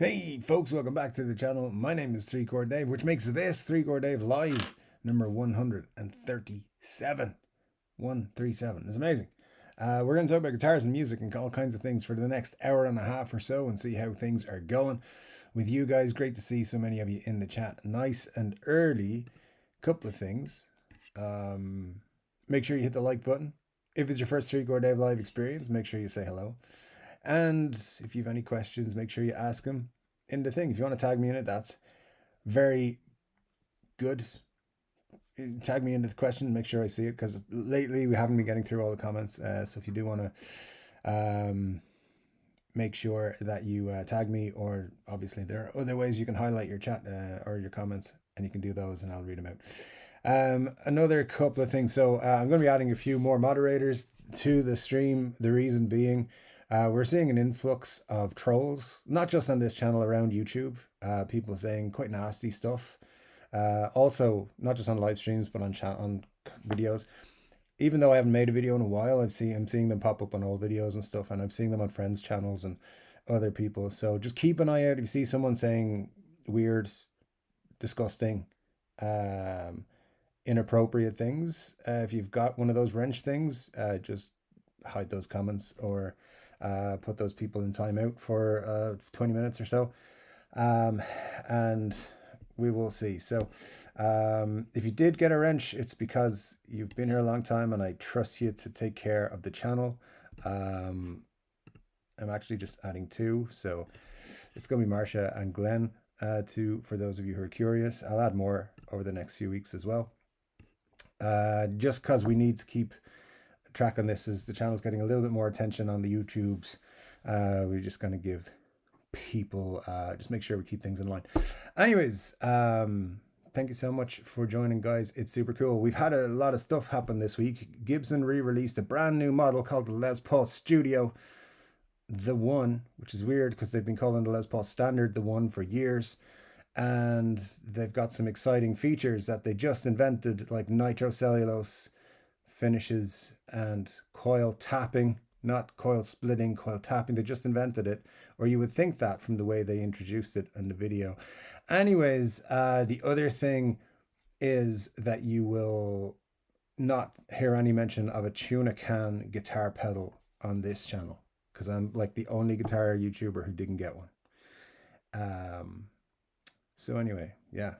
Hey folks, welcome back to the channel. My name is 3 Chord Dave, which makes this 3 Chord Dave live number 137. 137. It's amazing. We're going to talk about guitars and music and all kinds of things for the next hour and a half or so and see how things are going with you guys. Great to see so many of you in the chat. Nice and early. Couple of things. Make sure you hit the like button. If it's your first 3 Chord Dave live experience, make sure you say hello. And if you have any questions, make sure you ask them in the thing. If you want to tag me in it, that's very good. Tag me into the question, make sure I see it, because lately we haven't been getting through all the comments. So if you do want to make sure that you tag me, or obviously there are other ways you can highlight your chat or your comments, and you can do those and I'll read them out. Another couple of things. So I'm going to be adding a few more moderators to the stream. The reason being, we're seeing an influx of trolls, not just on this channel, around YouTube. People saying quite nasty stuff. Also, not just on live streams, but on chat, on videos. Even though I haven't made a video in a while, I'm seeing them pop up on old videos and stuff, and I'm seeing them on friends' channels and other people. So just keep an eye out if you see someone saying weird, disgusting, inappropriate things. If you've got one of those wrench things, just hide those comments or put those people in timeout for 20 minutes or so. And we will see. So if you did get a wrench, it's because you've been here a long time and I trust you to take care of the channel. I'm actually just adding two, so it's going to be Marsha and Glenn for those of you who are curious. I'll add more over the next few weeks as well. Just because we need to keep track on this, as the channel's getting a little bit more attention on the YouTubes. We're just going to give people, just make sure we keep things in line. Anyways, thank you so much for joining, guys. It's super cool. We've had a lot of stuff happen this week. Gibson re-released a brand new model called the Les Paul Studio, the One, which is weird because they've been calling the Les Paul Standard the One for years. And they've got some exciting features that they just invented, like nitrocellulose finishes and coil tapping, not coil splitting, coil tapping. They just invented it, or you would think that from the way they introduced it in the video. Anyways, the other thing is that you will not hear any mention of a tuna can guitar pedal on this channel, because I'm like the only guitar YouTuber who didn't get one. So anyway, yeah,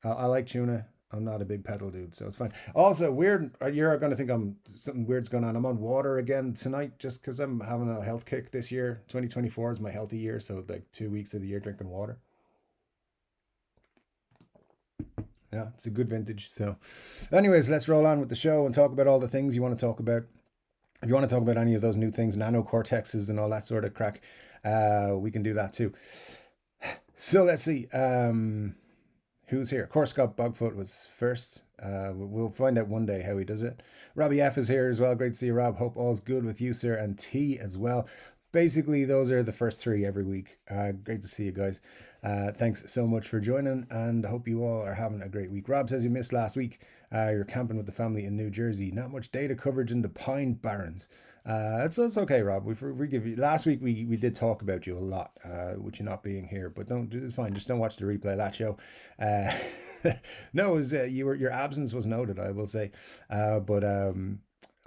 I like tuna. I'm not a big pedal dude, so it's fine. Also, weird, you're going to think something weird's going on. I'm on water again tonight just because I'm having a health kick this year. 2024 is my healthy year, so like 2 weeks of the year drinking water. Yeah, it's a good vintage. So anyways, let's roll on with the show and talk about all the things you want to talk about. If you want to talk about any of those new things, nano cortexes and all that sort of crack, we can do that too. So let's see. Who's here? Of course, Scott Bogfoot was first. We'll find out one day how he does it. Robbie F is here as well. Great to see you, Rob. Hope all's good with you, sir, and T as well. Basically, those are the first three every week. Great to see you guys. Thanks so much for joining, and I hope you all are having a great week. Rob says you missed last week. You're camping with the family in New Jersey. Not much data coverage in the Pine Barrens. It's okay, Rob. We give you last week. We did talk about you a lot, with you not being here, but it's fine. Just don't watch the replay of that show. No, it was your absence was noted, I will say, but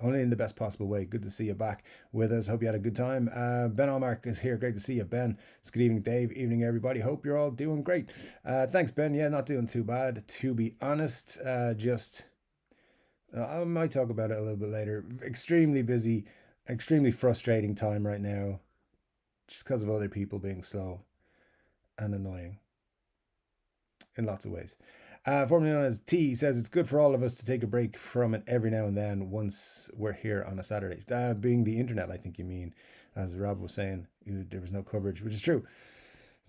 only in the best possible way. Good to see you back with us. Hope you had a good time. Ben Allmark is here. Great to see you, Ben. It's good evening, Dave. Evening, everybody. Hope you're all doing great. Thanks, Ben. Yeah, not doing too bad, to be honest. I might talk about it a little bit later. Extremely busy, extremely frustrating time right now, just because of other people being slow and annoying in lots of ways. Formerly known as T says it's good for all of us to take a break from it every now and then once we're here on a Saturday. Being the internet, I think you mean, as Rob was saying, there was no coverage, which is true.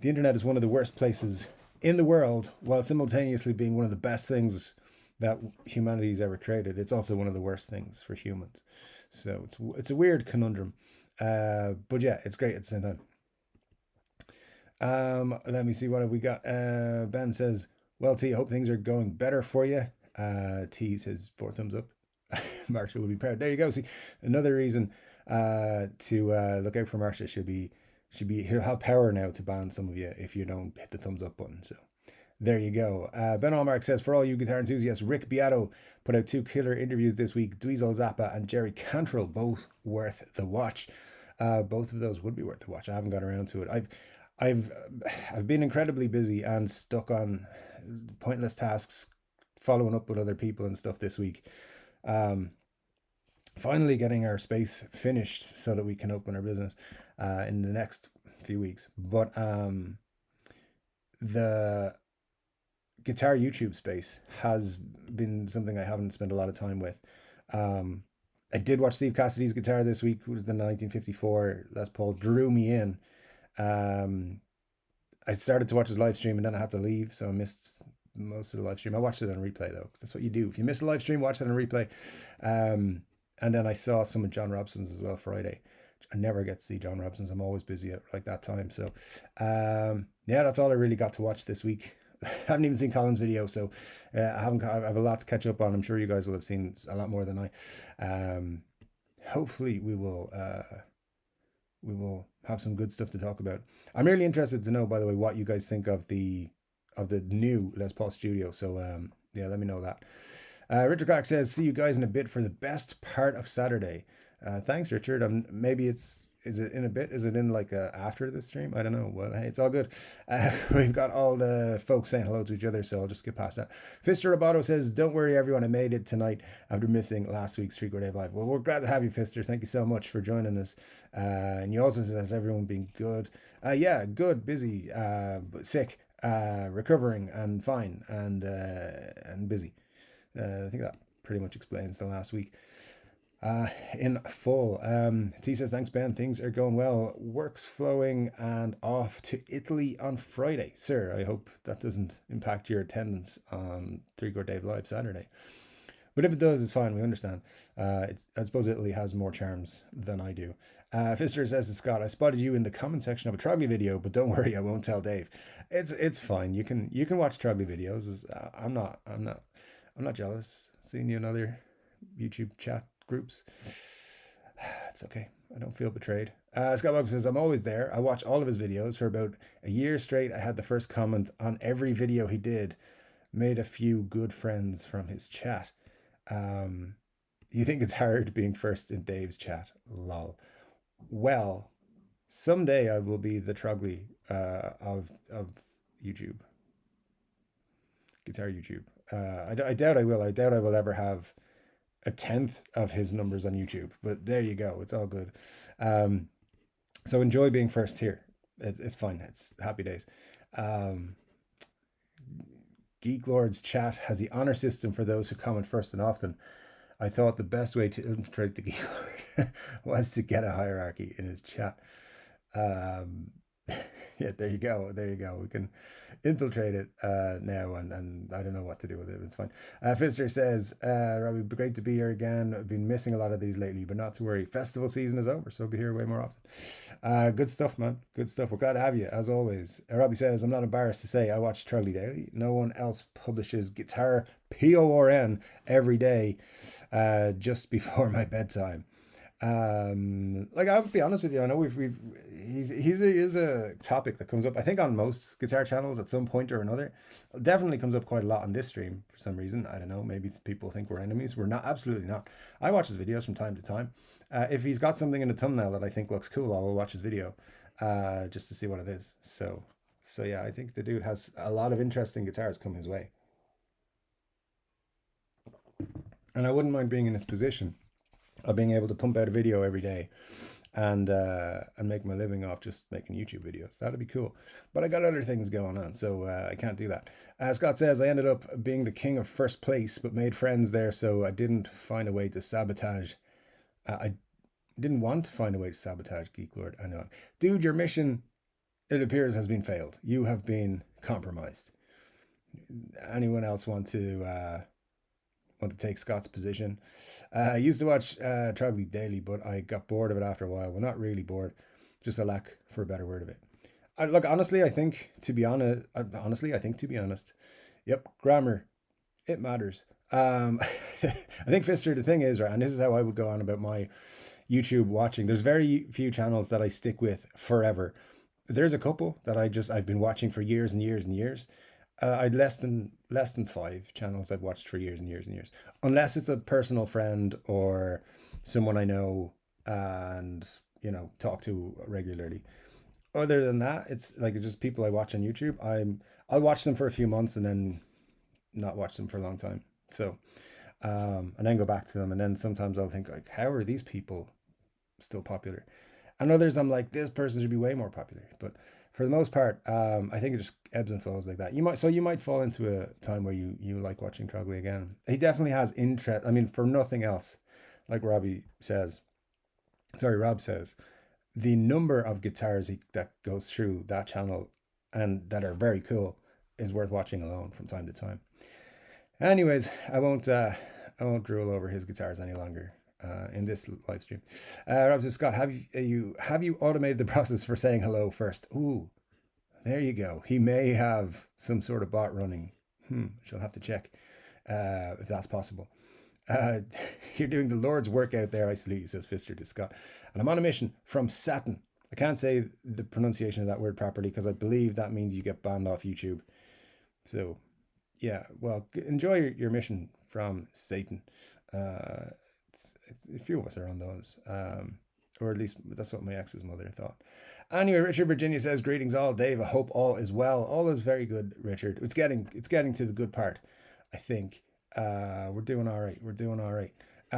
The internet is one of the worst places in the world, while simultaneously being one of the best things that humanity's ever created. It's also one of the worst things for humans. So it's a weird conundrum. But yeah, it's great at the same time. Let me see, what have we got? Ben says, well, T, I hope things are going better for you. T says 4 thumbs up. Marsha will be proud. There you go. See, another reason to look out for Marsha. She'll be he'll have power now to ban some of you if you don't hit the thumbs up button. So there you go. Ben Allmark says, for all you guitar enthusiasts, Rick Beato put out 2 killer interviews this week. Dweezil Zappa and Jerry Cantrell, both worth the watch. Both of those would be worth the watch. I haven't got around to it. I've I've been incredibly busy and stuck on pointless tasks, following up with other people and stuff this week. Um, Finally getting our space finished so that we can open our business in the next few weeks. But the guitar YouTube space has been something I haven't spent a lot of time with. I did watch Steve Cassidy's guitar this week, which was the 1954 Les Paul, drew me in. Um, I started to watch his live stream and then I had to leave, so I missed most of the live stream. I watched it on replay though, 'cause that's what you do. If you miss a live stream, watch it on replay. And then I saw some of John Robson's as well Friday. I never get to see John Robson's. I'm always busy at like that time. So yeah, that's all I really got to watch this week. I haven't even seen Colin's video, so I have a lot to catch up on. I'm sure you guys will have seen a lot more than I. Hopefully we will have some good stuff to talk about. I'm really interested to know, by the way, what you guys think of the new Les Paul Studio. So yeah, let me know that. Richard Clark says, see you guys in a bit for the best part of Saturday. Thanks, Richard. Maybe is it in a bit? Is it in like after the stream? I don't know. Well, hey, it's all good. We've got all the folks saying hello to each other, so I'll just skip past that. Fister Roboto says, don't worry, everyone. I made it tonight after missing last week's Street Chord Dave Live. Well, we're glad to have you, Fister. Thank you so much for joining us. And you also says, everyone being good. Yeah, good, busy, but sick, recovering, and fine, and busy. I think that pretty much explains the last week in full. T says, thanks, Ben. Things are going well. Work's flowing and off to Italy on Friday. Sir, I hope that doesn't impact your attendance on 3 Chord Dave Live Saturday. But if it does, it's fine. We understand. I suppose Italy has more charms than I do. Fister says to Scott, I spotted you in the comment section of a Trogley video, but don't worry, I won't tell Dave. It's fine. You can watch Trogley videos. I'm not jealous seeing you in other YouTube chat groups. It's okay. I don't feel betrayed. Scott Bob says, I'm always there. I watch all of his videos for about a year straight. I had the first comment on every video he did. Made a few good friends from his chat. You think it's hard being first in Dave's chat? Lol. Well, someday I will be the Trogley of YouTube. Guitar YouTube. I doubt I will. I doubt I will ever have a 10th of his numbers on YouTube. But there you go. It's all good. So enjoy being first here. It's fine. It's happy days. Geek Lord's chat has the honor system for those who comment first and often. I thought the best way to infiltrate the Geek Lord was to get a hierarchy in his chat. Yeah, there you go. There you go. We can infiltrate it now, and I don't know what to do with it. It's fine. Fister says, Robbie, great to be here again. I've been missing a lot of these lately, but not to worry. Festival season is over, so I'll be here way more often. Good stuff, man. Good stuff. We're glad to have you, as always. Robbie says, I'm not embarrassed to say I watch Trogley daily. No one else publishes guitar PORN every day just before my bedtime. Like, I'll be honest with you, I know he's a topic that comes up, I think, on most guitar channels at some point or another. It definitely comes up quite a lot on this stream for some reason. I don't know, maybe people think we're enemies. We're not, absolutely not. I watch his videos from time to time. If he's got something in the thumbnail that I think looks cool, I will watch his video just to see what it is. So yeah, I think the dude has a lot of interesting guitars come his way, and I wouldn't mind being in his position of being able to pump out a video every day and make my living off just making YouTube videos. That'd be cool. But I got other things going on, so I can't do that. Scott says, I ended up being the king of first place, but made friends there, so I didn't find a way to sabotage. I didn't want to find a way to sabotage Geek Lord. I know. Dude, your mission, it appears, has been failed. You have been compromised. Anyone else want to take Scott's position? I used to watch Trogley daily, but I got bored of it after a while. Well, not really bored, just a lack for a better word of it. Look, honestly, I think to be honest, yep, grammar, it matters. I think, Fister, the thing is, right, and this is how I would go on about my YouTube watching. There's very few channels that I stick with forever. There's a couple that I've been watching for years and years and years. I'd less than five channels I've watched for years and years and years, unless it's a personal friend or someone I know and talk to regularly. Other than that, it's just people I watch on YouTube. I'll watch them for a few months and then not watch them for a long time. So and then go back to them, and then sometimes I'll think like, how are these people still popular? And others I'm like, this person should be way more popular. But for the most part, I think it just ebbs and flows like that. You might fall into a time where you like watching Trogley again. He definitely has interest. I mean, for nothing else, like Rob says, the number of guitars that goes through that channel and that are very cool is worth watching alone from time to time. Anyways, I won't drool over his guitars any longer in this live stream. Rob says, Scott, have you automated the process for saying hello first? Ooh, there you go. He may have some sort of bot running. She'll have to check if that's possible. Uh, you're doing the Lord's work out there, I salute you, says Fister to Scott. And I'm on a mission from Satan. I can't say the pronunciation of that word properly because I believe that means you get banned off YouTube. So, yeah, well, enjoy your mission from Satan. Uh, it's a few of us are on those, or at least that's what my ex's mother thought. Anyway, Richard Virginia says, greetings all, Dave. I hope all is well. All is very good, Richard. It's getting to the good part, I think. We're doing all right. We're doing all right.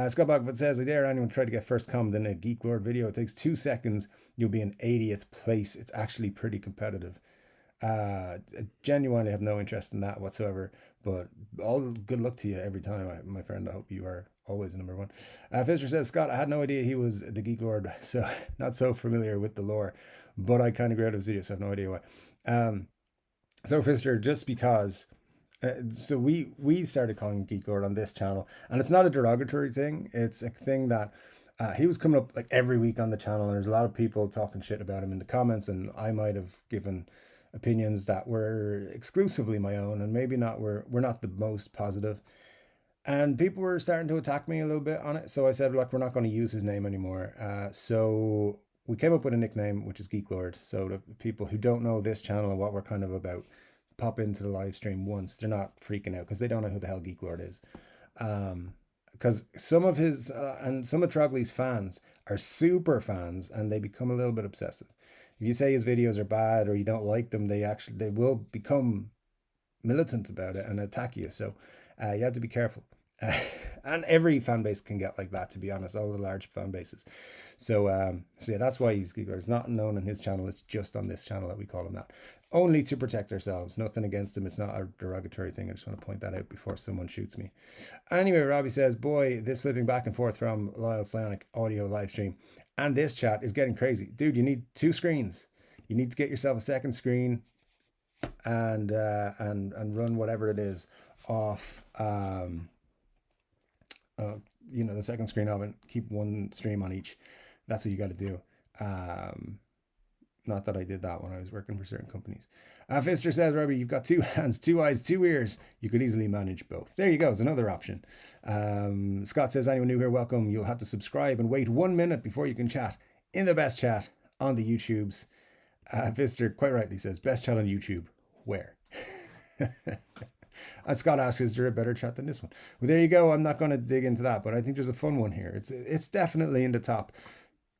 Scott Bogford says, I dare anyone try to get first comment in a Geek Lord video. It takes 2 seconds. You'll be in 80th place. It's actually pretty competitive. I genuinely have no interest in that whatsoever, but all good luck to you every time, my friend. I hope you are always number one. Fisher says, Scott, I had no idea he was the Geek Lord, so not so familiar with the lore, but I kind of grew out of his video, so I have no idea why. So Fisher, just because so we started calling him Geek Lord on this channel, and it's not a derogatory thing. It's a thing that he was coming up like every week on the channel, and there's a lot of people talking shit about him in the comments, and I might have given opinions that were exclusively my own, and maybe not were not the most positive. And people were starting to attack me a little bit on it, so I said, look, we're not going to use his name anymore. So we came up with a nickname, which is Geek Lord. So the people who don't know this channel and what we're kind of about pop into the live stream once, they're not freaking out because they don't know who the hell Geek Lord is. Because some of his and some of Trogley's fans are super fans, and they become a little bit obsessive. If you say his videos are bad or you don't like them, they will become militant about it and attack you. So you have to be careful. And every fan base can get like that, to be honest, all the large fan bases. So yeah, that's why he's Geek Lord. It's not known on his channel. It's just on this channel that we call him that. Only to protect ourselves. Nothing against him. It's not a derogatory thing. I just want to point that out before someone shoots me. Anyway, Robbie says, boy, this flipping back and forth from Lyle Sonic audio live stream and this chat is getting crazy. Dude, you need 2 screens. You need to get yourself a second screen and run whatever it is off the second screen of it. Keep one stream on each. That's what you got to do. Not that I did that when I was working for certain companies. Fister says, Robbie, you've got 2 hands, 2 eyes, 2 ears. You could easily manage both. There you go. It's another option. Scott says, anyone new here, welcome. You'll have to subscribe and wait 1 minute before you can chat in the best chat on the YouTubes. Fister quite rightly says, best chat on YouTube. Where? And Scott asks, is there a better chat than this one? Well, there you go. I'm not going to dig into that, but I think there's a fun one here. It's definitely in the top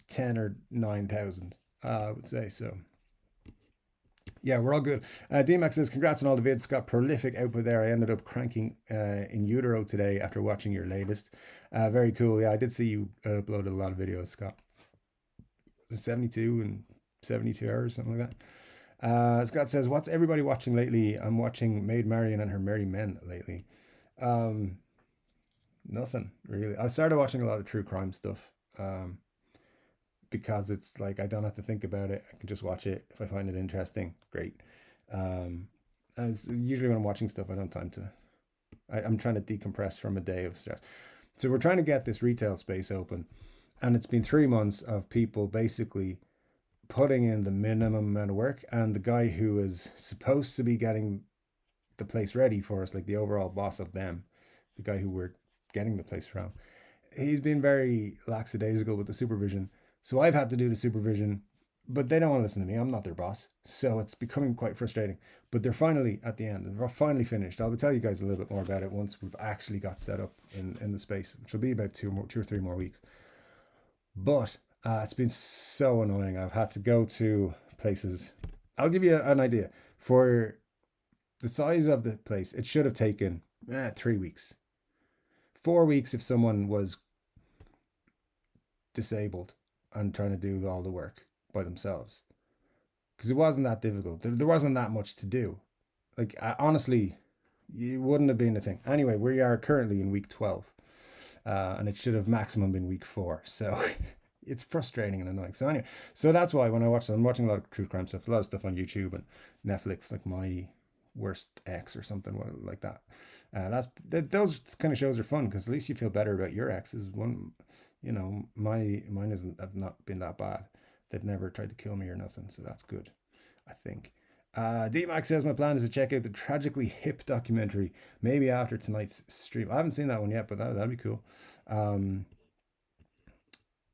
10 or 9,000, I would say. So yeah, we're all good. DMAX says, congrats on all the vids, Scott. Prolific output there. I ended up cranking in utero today after watching your latest. Very cool. Yeah, I did see you uploaded a lot of videos, Scott. 72 and 72 hours, something like that. Scott says, what's everybody watching lately? I'm watching Maid Marian and Her Merry Men lately. Nothing really. I started watching a lot of true crime stuff because it's like I don't have to think about it. I can just watch it. If I find it interesting, great. And usually when I'm watching stuff, I don't have time to. I'm trying to decompress from a day of stress. So we're trying to get this retail space open, and it's been 3 months of people basically putting in the minimum amount of work, and the guy who is supposed to be getting the place ready for us, like the overall boss of them, the guy who we're getting the place from, he's been very lackadaisical with the supervision. So I've had to do the supervision, but they don't want to listen to me. I'm not their boss. So it's becoming quite frustrating. But they're finally at the end, and we're finally finished. I'll tell you guys a little bit more about it once we've actually got set up in the space, which will be about 2 or 3 more weeks. But it's been so annoying. I've had to go to places. I'll give you an idea. For the size of the place, it should have taken 3 weeks. 4 weeks if someone was disabled and trying to do all the work by themselves. Because it wasn't that difficult. There wasn't that much to do. Like, honestly, it wouldn't have been a thing. Anyway, we are currently in week 12. And it should have maximum been week 4. So it's frustrating and annoying. So anyway, so that's why when I'm watching a lot of true crime stuff, a lot of stuff on YouTube and Netflix, like My Worst Ex or something like that. Those kind of shows are fun because at least you feel better about your exes. Mine have not been that bad. They've never tried to kill me or nothing, so that's good, I think. D-Max says my plan is to check out the Tragically Hip documentary maybe after tonight's stream. I haven't seen that one yet, but that'd be cool. Mr.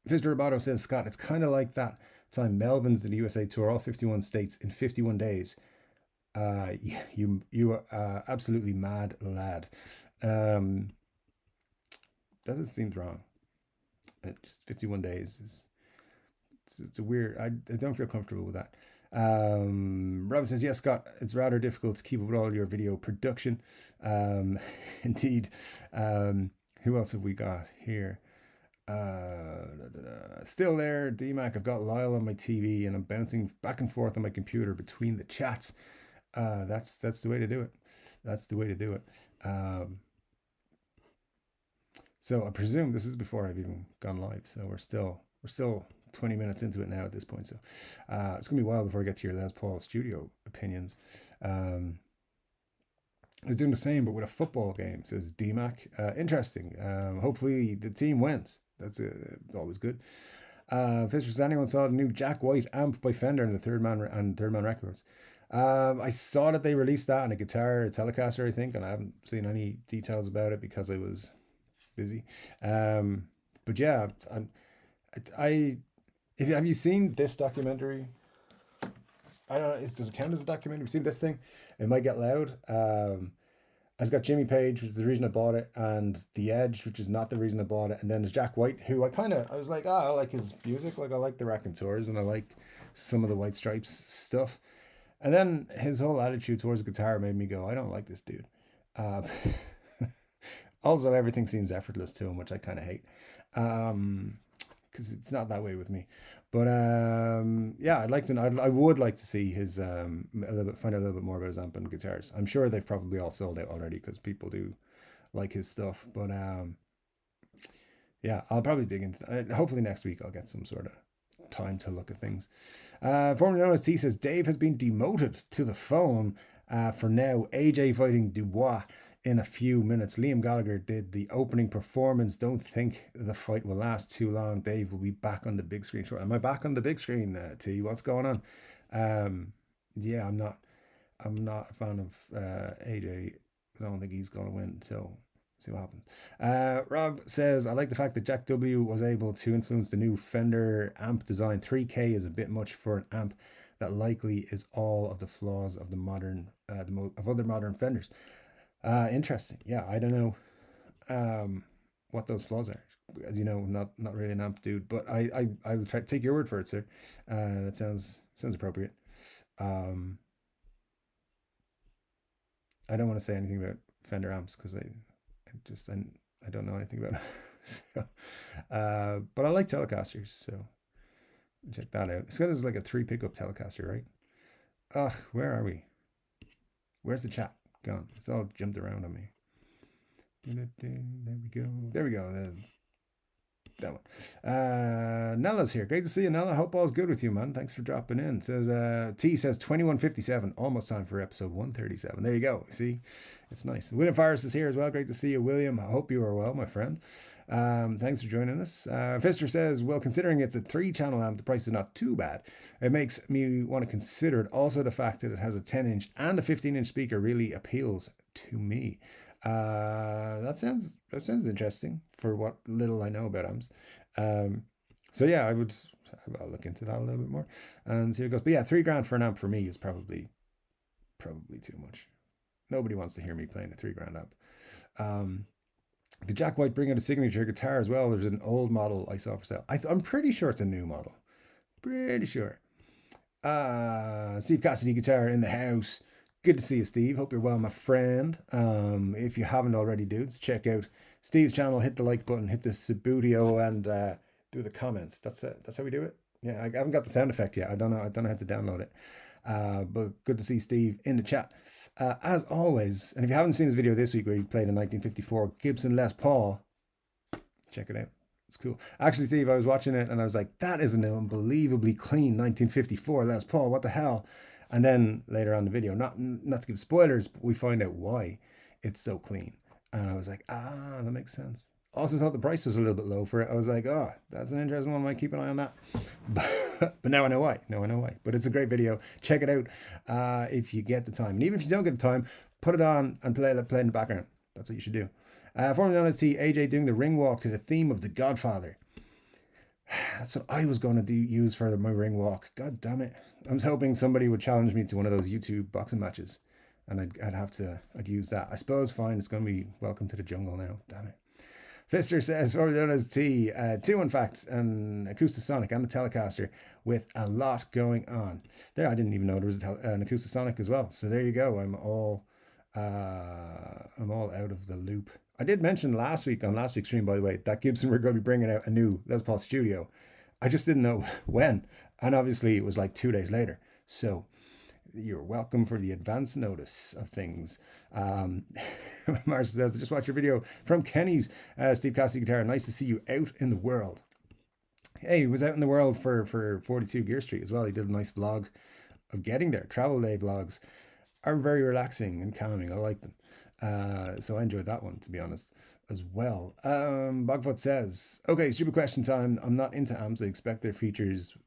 Roboto says, Scott, it's kind of like that time Melvins did the USA tour, all 51 states in 51 days. You are absolutely mad lad. That just seems wrong. Just 51 days is it's a weird. I don't feel comfortable with that. Rob says, yes, Scott, it's rather difficult to keep up with all your video production. Indeed. Who else have we got here? Still there, DMAC. I've got Lyle on my TV and I'm bouncing back and forth on my computer between the chats. That's the way to do it. That's the way to do it. So I presume this is before I've even gone live. So we're still 20 minutes into it now at this point. So it's gonna be a while before I get to your Les Paul studio opinions. I was doing the same, but with a football game, says DMAC. Interesting. Hopefully the team wins. That's always good. Fisher, anyone saw the new Jack White amp by Fender and the Third Man Records? I saw that they released that on a guitar, a Telecaster, I think, and I haven't seen any details about it because I was busy. But yeah, have you seen this documentary? I don't know. Does it count as a documentary? Have you seen this thing? It Might Get Loud. It's got Jimmy Page, which is the reason I bought it, and The Edge, which is not the reason I bought it. And then there's Jack White, who I was like, I like his music. Like, I like the Raconteurs and I like some of the White Stripes stuff. And then his whole attitude towards guitar made me go, I don't like this dude. Also, everything seems effortless to him, which I kind of hate. Because it's not that way with me. But yeah, I would like to see his find out a little bit more about his amp and guitars. I'm sure they've probably all sold out already because people do like his stuff. But yeah, I'll probably dig into it. Hopefully next week I'll get some sort of time to look at things. Formerly known as T says Dave has been demoted to the phone for now. AJ fighting Dubois in a few minutes. Liam Gallagher did the opening performance. Don't think the fight will last too long. Dave will be back on the big screen. Sure, am I back on the big screen, T? What's going on? Yeah, I'm not a fan of AJ. I don't think he's going to win. So see what happens. Rob says, I like the fact that Jack W was able to influence the new Fender amp design. 3K is a bit much for an amp that likely is all of the flaws of the other modern Fenders. Interesting. Yeah, I don't know what those flaws are. As you know, not really an amp dude, but I'll try to take your word for it, sir. That sounds appropriate. I don't want to say anything about Fender amps because I don't know anything about it. So, but I like Telecasters, so check that out. It's got like a 3 pickup Telecaster, right? Ugh, where are we? Where's the chat gone? It's all jumped around on me. There we go. That one. Nella's here. Great to see you, Nella. Hope all's good with you, man. Thanks for dropping in. Says T says 21:57. Almost time for episode 137. There you go. See, it's nice. William Forrest is here as well. Great to see you, William. I hope you are well, my friend. Thanks for joining us. Fister says, well, considering it's a 3-channel amp, the price is not too bad. It makes me want to consider it. Also, the fact that it has a 10-inch and a 15-inch speaker really appeals to me. That sounds interesting for what little I know about amps. Um, so yeah, I'll look into that a little bit more and see how it goes. But yeah, 3 grand for an amp for me is probably too much. Nobody wants to hear me playing a 3 grand amp. Um, did Jack White bring out a signature guitar as well? There's an old model I saw for sale. I'm pretty sure it's a new model. Pretty sure. Steve Cassidy guitar in the house. Good to see you, Steve. Hope you're well, my friend. If you haven't already, dudes, check out Steve's channel. Hit the like button, hit the Subbuteo, and do the comments. That's it. That's how we do it. Yeah, I haven't got the sound effect yet. I don't know. I don't know how to download it. But good to see Steve in the chat. As always, and if you haven't seen his video this week where he played a 1954 Gibson Les Paul, check it out. It's cool. Actually, Steve, I was watching it and I was like, that is an unbelievably clean 1954 Les Paul. What the hell? And then later on in the video, not to give spoilers, but we find out why it's so clean. And I was like, that makes sense. Also thought the price was a little bit low for it. I was like, oh, that's an interesting one. I might keep an eye on that. But now I know why. Now I know why. But it's a great video. Check it out if you get the time. And even if you don't get the time, put it on and play in the background. That's what you should do. Formerly known as T, AJ doing the ring walk to the theme of The Godfather. That's what I was going to use for my ring walk. God damn it. I was hoping somebody would challenge me to one of those YouTube boxing matches. And I'd use that. I suppose, fine, it's going to be Welcome to the Jungle now. Damn it. Fister says, formerly known as T, 2 in fact, an Acoustasonic and a Telecaster with a lot going on. There, I didn't even know there was an Acoustasonic as well. So there you go. I'm all out of the loop. I did mention last week on last week's stream, by the way, that Gibson were going to be bringing out a new Les Paul Studio. I just didn't know when, and obviously it was like 2 days later. So you're welcome for the advance notice of things. Marcia says, just watch your video from Kenny's Steve Cassidy guitar. Nice to see you out in the world. Hey, he was out in the world for 42 Gear Street as well. He did a nice vlog of getting there. Travel day vlogs are very relaxing and calming. I like them. So I enjoyed that one, to be honest, as well. Bogfoot says, okay, stupid question time. I'm not into amps. I expect their features.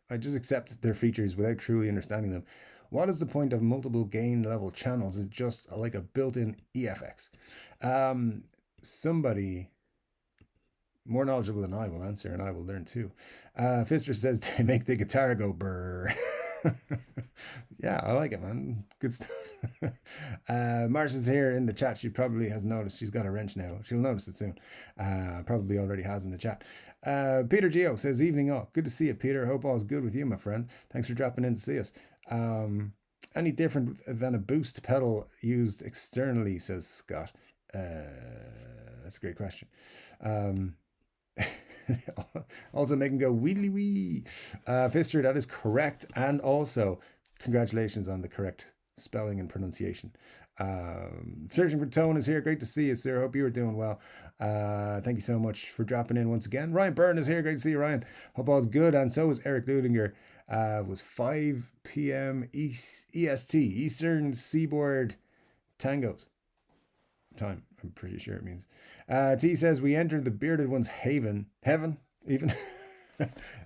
I just accept their features without truly understanding them. What is the point of multiple gain level channels? Is it just like a built-in EFX? Somebody more knowledgeable than I will answer, and I will learn too. Fister says they make the guitar go brrr. Yeah, I like it, man. Good stuff. Marcia's here in the chat. She probably has noticed she's got a wrench now. She'll notice it soon. Probably already has in the chat. Peter Geo says, evening all. Good to see you, Peter. Hope all's good with you, my friend. Thanks for dropping in to see us. Any different than a boost pedal used externally, says Scott. That's a great question. Also make him go wheedly wee. Fister, that is correct. And also, congratulations on the correct spelling and pronunciation. Searching for Tone is here. Great to see you, sir. Hope you are doing well. Thank you so much for dropping in once again. Ryan Byrne is here. Great to see you, Ryan. Hope all's good. And so is Eric Ludinger. Was 5 p.m. EST, Eastern Seaboard Tangos time. I'm pretty sure it means. T says we entered the bearded one's heaven, even.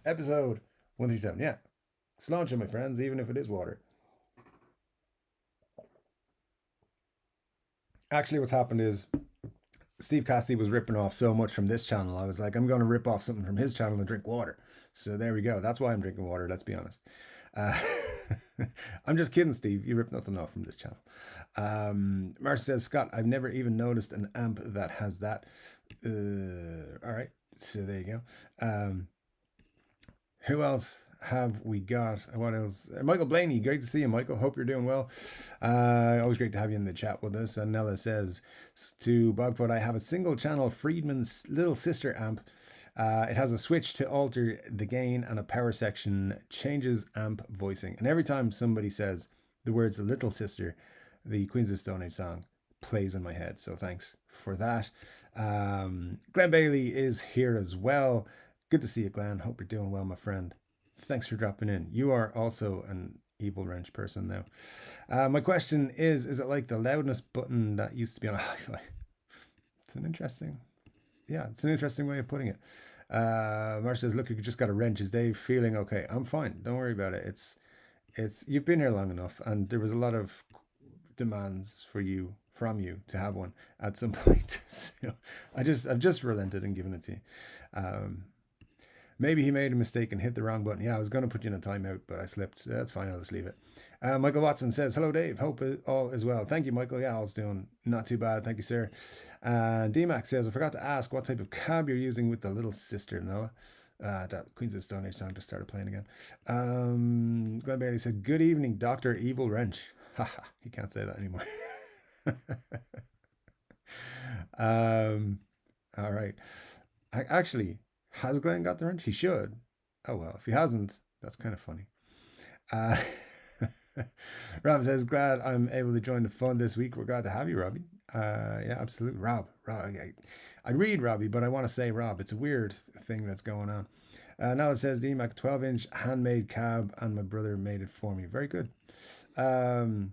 Episode 137. Yeah, slaunch, my friends, even if it is water. Actually, what's happened is Steve Cassidy was ripping off so much from this channel. I was like, I'm going to rip off something from his channel and drink water. So there we go. That's why I'm drinking water. Let's be honest. I'm just kidding, Steve. You ripped nothing off from this channel. Marcia says, Scott, I've never even noticed an amp that has that. All right. So there you go. Who else have we got? What else? Michael Blaney. Great to see you, Michael. Hope you're doing well. Always great to have you in the chat with us. And Nella says to Bogfoot, I have a single channel Friedman's little sister amp. It has a switch to alter the gain and a power section, changes amp voicing. And every time somebody says the words little sister, the Queens of Stone Age song plays in my head. So thanks for that. Glenn Bailey is here as well. Good to see you, Glenn. Hope you're doing well, my friend. Thanks for dropping in. You are also an evil wrench person now. My question is it like the loudness button that used to be on a hi-fi? It's an interesting way of putting it. Marsh says, look, you just got a wrench. Is Dave feeling okay? I'm fine. Don't worry about it. It's you've been here long enough, and there was a lot of demands from you to have one at some point. So I've just relented and given it to you. Um, Maybe he made a mistake and hit the wrong button. Yeah, I was going to put you in a timeout, but I slipped. That's fine. I'll just leave it. Michael Watson says, "Hello, Dave. Hope all is well." Thank you, Michael. Yeah, all's doing not too bad. Thank you, sir. DMAX says, "I forgot to ask what type of cab you're using with the little sister, Noah." That Queens of the Stone Age song just started playing again. Glenn Bailey said, "Good evening, Dr. Evil Wrench." Haha, he can't say that anymore. All right. Actually, has Glenn got the wrench? He should. Oh well, if he hasn't, that's kind of funny. Uh, Rob says, "Glad I'm able to join the fun this week. We're glad to have you, Robbie." Yeah, absolutely. Rob. I read Robbie, but I want to say Rob. It's a weird thing that's going on. Now it says DMAC 12-inch handmade cab, and my brother made it for me. Very good. Michael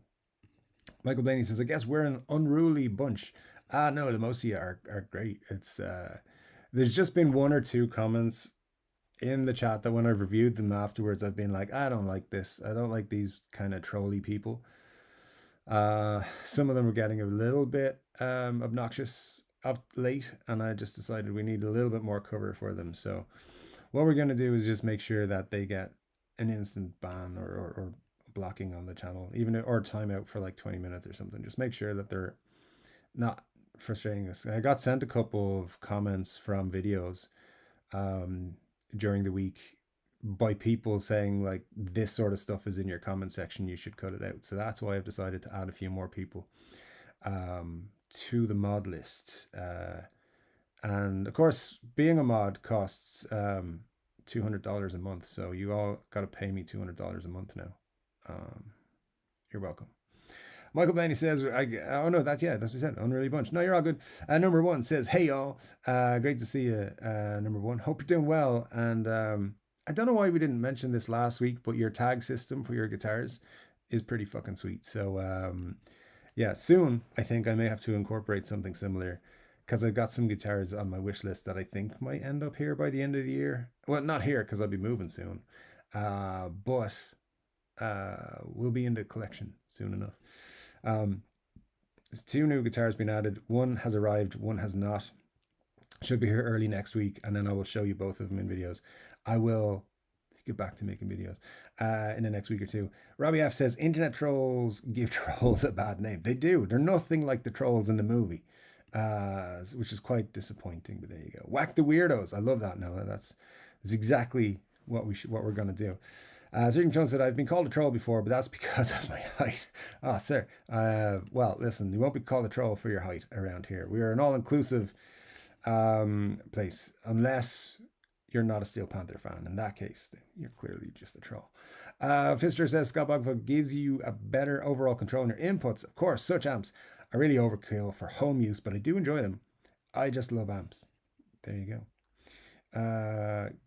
Blaney says, "I guess we're an unruly bunch." No, the most of you are great. It's there's just been one or two comments in the chat that when I've reviewed them afterwards, I've been like, I don't like this. I don't like these kind of trolly people. Some of them are getting a little bit obnoxious of late, and I just decided we need a little bit more cover for them. So what we're going to do is just make sure that they get an instant ban or blocking on the channel, even or timeout for like 20 minutes or something. Just make sure that they're not frustrating us. I got sent a couple of comments from videos during the week by people saying like, this sort of stuff is in your comment section, you should cut it out. So that's why I've decided to add a few more people to the mod list. And of course, being a mod costs $200 a month. So you all got to pay me $200 a month now. You're welcome. Michael Blaney says, "Oh no, that's what we said. Unruly bunch." No, you're all good. Number one says, "Hey y'all, great to see you." Number one, hope you're doing well. And I don't know why we didn't mention this last week, but your tag system for your guitars is pretty fucking sweet. So yeah, soon I think I may have to incorporate something similar, because I've got some guitars on my wish list that I think might end up here by the end of the year. Well, not here because I'll be moving soon, but will be in the collection soon enough. There's two new guitars been added. One has arrived, one has not. Should be here early next week, and then I will show you both of them in videos. I will get back to making videos in the next week or two. Robbie F says, "Internet trolls give trolls a bad name." They do. They're nothing like the trolls in the movie, which is quite disappointing. But there you go. Whack the weirdos. I love that. Now that's exactly what we're gonna do. Sergeant Jones said, "I've been called a troll before, but that's because of my height." Oh, sir. Well, listen, you won't be called a troll for your height around here. We are an all-inclusive place, unless you're not a Steel Panther fan. In that case, you're clearly just a troll. Fister says, "Scott Bogford gives you a better overall control in your inputs. Of course, such amps are really overkill for home use, but I do enjoy them. I just love amps." There you go.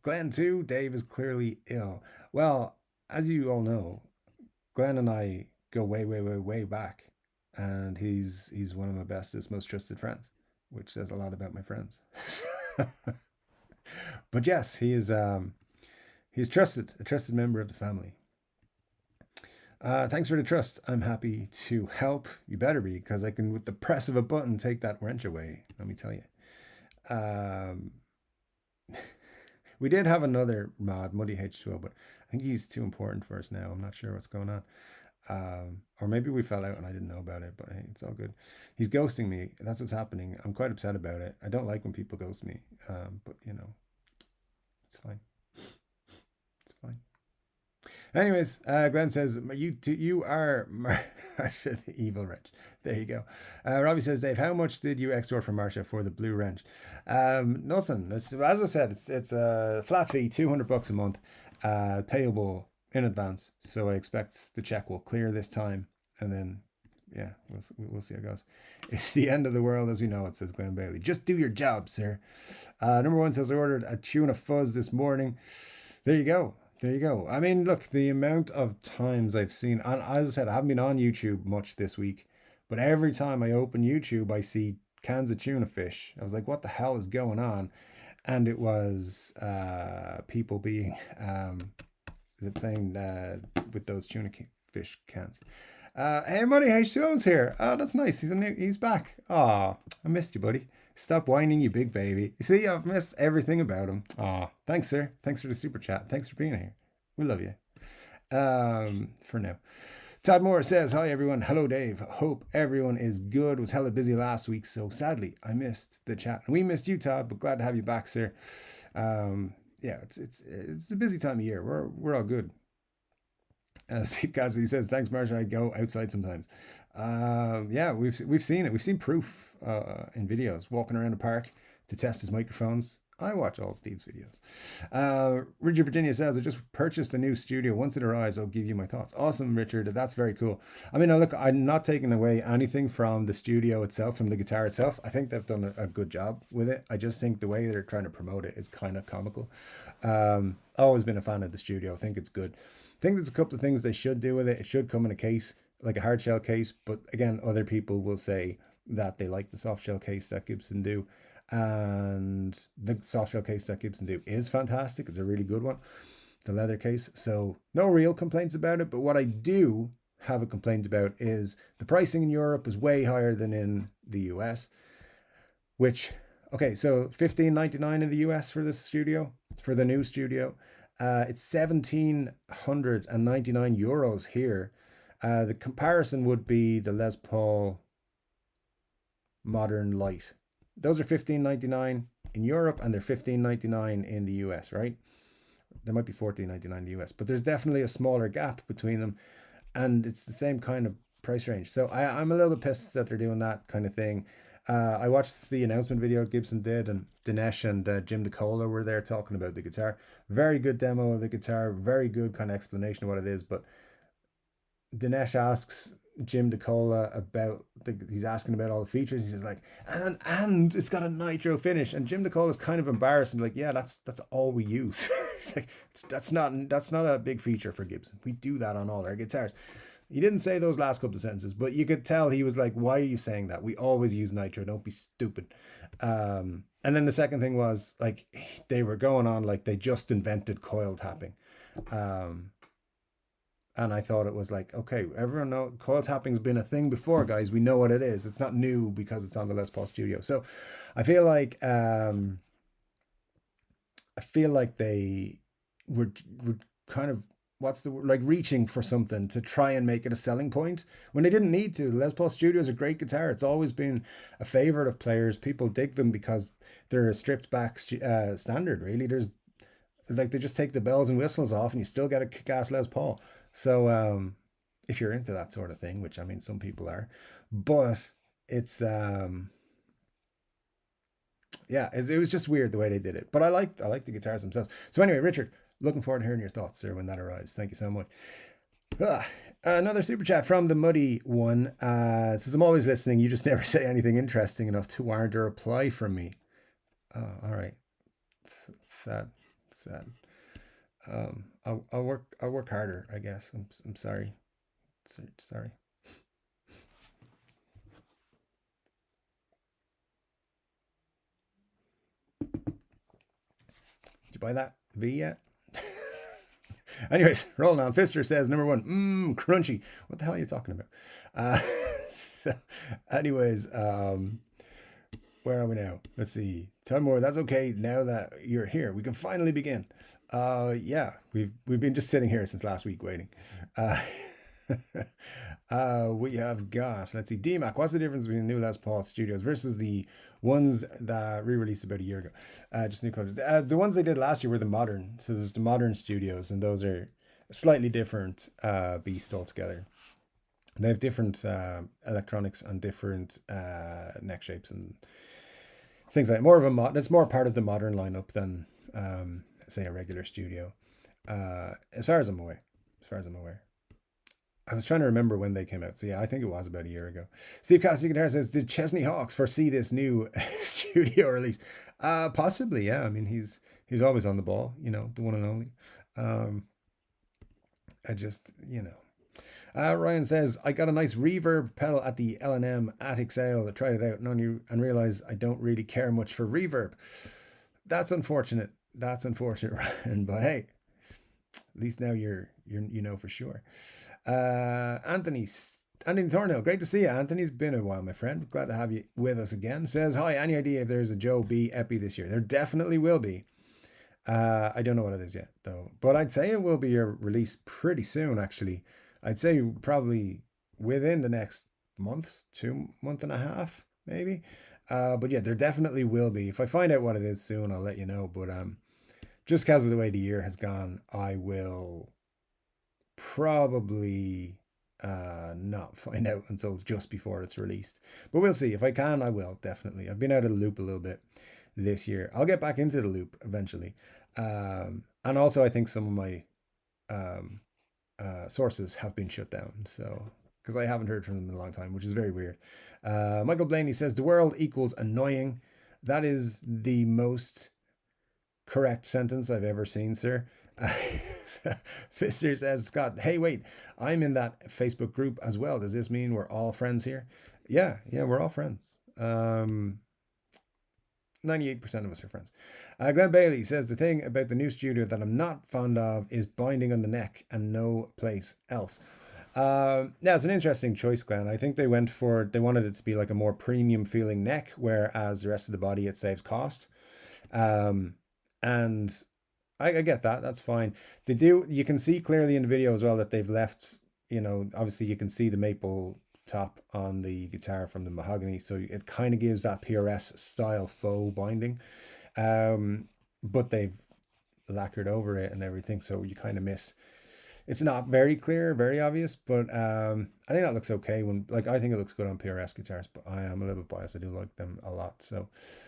Glenn too. Dave is clearly ill. Well, as you all know, Glenn and I go way back, and he's one of my bestest, most trusted friends, which says a lot about my friends. But yes, he's a trusted member of the family. Thanks for the trust. I'm happy to help. You better be, because I can, with the press of a button, take that wrench away. Let me tell you. We did have another mod, Muddy H2O, but I think he's too important for us now. I'm not sure what's going on. Or maybe we fell out and I didn't know about it, but hey, it's all good. He's ghosting me. That's what's happening. I'm quite upset about it. I don't like when people ghost me, but you know, it's fine. It's fine. Anyways, Glenn says, you are Marsha the evil wrench. There you go. Robbie says, "Dave, how much did you extort from Marsha for the blue wrench?" Nothing. As I said, it's a flat fee, $200 a month, payable in advance. So I expect the check will clear this time, and then yeah, we'll see how it goes. It's the end of the world as we know it, says Glenn Bailey. Just do your job, sir. Number one says, "I ordered a tuna fuzz this morning." There you go. There you go. I mean, look, the amount of times I've seen, and as I said, I haven't been on YouTube much this week, but every time I open YouTube, I see cans of tuna fish. I was like, what the hell is going on? And it was people being playing with those tuna fish cans. Hey, Money H2O's here. Oh, that's nice. He's back. Oh, I missed you, buddy. Stop whining, you big baby. You see, I've missed everything about him. Oh, thanks, sir. Thanks for the super chat. Thanks for being here. We love you. For now. Todd Moore says, hi everyone. Hello, Dave. Hope everyone is good. Was hella busy last week, so sadly I missed the chat. And we missed you, Todd, but glad to have you back, sir. Yeah, it's a busy time of year. We're all good. Steve Cassidy says, "Thanks, Marshall. I go outside sometimes." Yeah, we've seen it. We've seen proof in videos walking around a park to test his microphones. I watch all Steve's videos. Richard Virginia says, "I just purchased a new studio. Once it arrives, I'll give you my thoughts." Awesome, Richard. That's very cool. I mean, look, I'm not taking away anything from the studio itself, from the guitar itself. I think they've done a good job with it. I just think the way they're trying to promote it is kind of comical. Always been a fan of the studio. I think it's good. I think there's a couple of things they should do with it. It should come in a case, like a hard shell case. But again, other people will say that they like the soft shell case that Gibson do. And the soft shell case that Gibson do is fantastic. It's a really good one, the leather case. So no real complaints about it. But what I do have a complaint about is the pricing in Europe is way higher than in the US, which, okay, so $15.99 in the US for this studio, for the new studio. It's 1,799 euros here. The comparison would be the Les Paul Modern Light. Those are $15.99 in Europe, and they're $15.99 in the US, right? There might be $14.99 in the US, but there's definitely a smaller gap between them, and it's the same kind of price range. So I'm a little bit pissed that they're doing that kind of thing. I watched the announcement video Gibson did, and Dinesh and Jim DeCola were there talking about the guitar. Very good demo of the guitar, very good kind of explanation of what it is. But Dinesh asks Jim DeCola about he's asking about all the features. He's like, and it's got a nitro finish. And Jim DeCola is kind of embarrassed and be like, yeah, that's all we use. It's like, that's not a big feature for Gibson. We do that on all our guitars. He didn't say those last couple of sentences, but you could tell he was like, why are you saying that? We always use nitro. Don't be stupid. And then the second thing was like, they were going on like they just invented coil tapping. And I thought it was like, okay, everyone know coil tapping's been a thing before, guys. We know what it is. It's not new because it's on the Les Paul Studio. So I feel like they were kind of, what's the word, like reaching for something to try and make it a selling point when they didn't need to. The Les Paul Studio is a great guitar. It's always been a favorite of players. People dig them because they're a stripped back standard. Really, there's like they just take the bells and whistles off, and you still get a kick-ass Les Paul. So if you're into that sort of thing, which I mean some people are, but it's yeah, it was just weird the way they did it. But I like the guitars themselves. So anyway, Richard, looking forward to hearing your thoughts, sir, when that arrives. Thank you so much. Another super chat from the Muddy One. Says, I'm always listening. You just never say anything interesting enough to warrant a reply from me. Oh, all right. It's sad. It's sad. I'll work harder, I guess. I'm sorry. Sorry. Did you buy that V yet? Anyways, rolling on. Fister says, number one, crunchy. What the hell are you talking about? So, anyways, where are we now? Let's see. Tell more. That's okay. Now that you're here, we can finally begin. Yeah, we've been just sitting here since last week waiting. We have got, let's see, DMAC. What's the difference between new Les Paul Studios versus the ones that re-released about a year ago? Just new colors. The ones they did last year were the modern. So there's the modern studios, and those are slightly different beast altogether. They have different electronics and different neck shapes and things like that. More of a mod. It's more part of the modern lineup than say a regular studio. As far as I'm aware. I was trying to remember when they came out. So yeah, I think it was about a year ago. Steve Cassidy Guitar says, did Chesney Hawkes foresee this new studio release? Possibly, yeah. I mean, he's always on the ball, the one and only. I just, Ryan says, I got a nice reverb pedal at the L&M attic sale. I tried it out and realized I don't really care much for reverb. That's unfortunate, Ryan. But hey, at least now you know for sure. Anthony Anthony Thornhill, great to see you, Anthony. It's been a while, my friend. Glad to have you with us again. Says, hi, any idea if there's a Joe B Epi this year? There definitely will be. I don't know what it is yet, though. But I'd say it will be released pretty soon, actually. I'd say probably within the next month, 2 month and a half, maybe. But yeah, there definitely will be. If I find out what it is soon, I'll let you know. But just because of the way the year has gone, I will probably not find out until just before it's released. But we'll see. If I can, I will, definitely. I've been out of the loop a little bit this year. I'll get back into the loop eventually. And also, I think some of my um, sources have been shut down. So, because I haven't heard from them in a long time, which is very weird. Michael Blaney says, the world equals annoying. That is the most correct sentence I've ever seen, sir. Fister says, Scott, hey, wait, I'm in that Facebook group as well. Does this mean we're all friends here? Yeah, we're all friends. 98% of us are friends. Glenn Bailey says, the thing about the new studio that I'm not fond of is binding on the neck and no place else. Yeah, it's an interesting choice, Glenn. I think they wanted it to be like a more premium feeling neck, whereas the rest of the body, it saves cost. And I get that. That's fine. You can see clearly in the video as well that they've left, obviously you can see the maple top on the guitar from the mahogany. So it kind of gives that PRS style faux binding. But they've lacquered over it and everything. So you kind of miss. It's not very clear, very obvious, but I think that looks okay. I think it looks good on PRS guitars, but I am a little bit biased. I do like them a lot. So,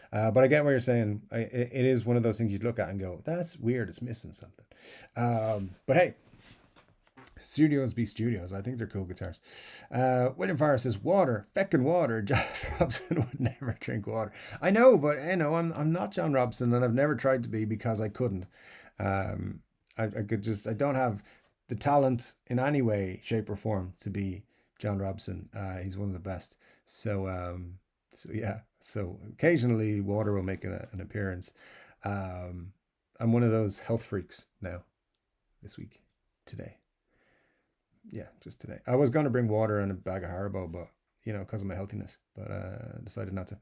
but I get what you're saying. It is one of those things you'd look at and go, "That's weird. It's missing something." But hey, studios be studios. I think they're cool guitars. William Farr says, "Water, feckin' water." John Robson would never drink water. I know, but I'm not John Robson, and I've never tried to be because I couldn't. I don't have the talent in any way, shape, or form to be John Robson. He's one of the best. So yeah. So occasionally, water will make an appearance. I'm one of those health freaks now. This week, today. Yeah, just today. I was going to bring water and a bag of Haribo, but because of my healthiness, but decided not to.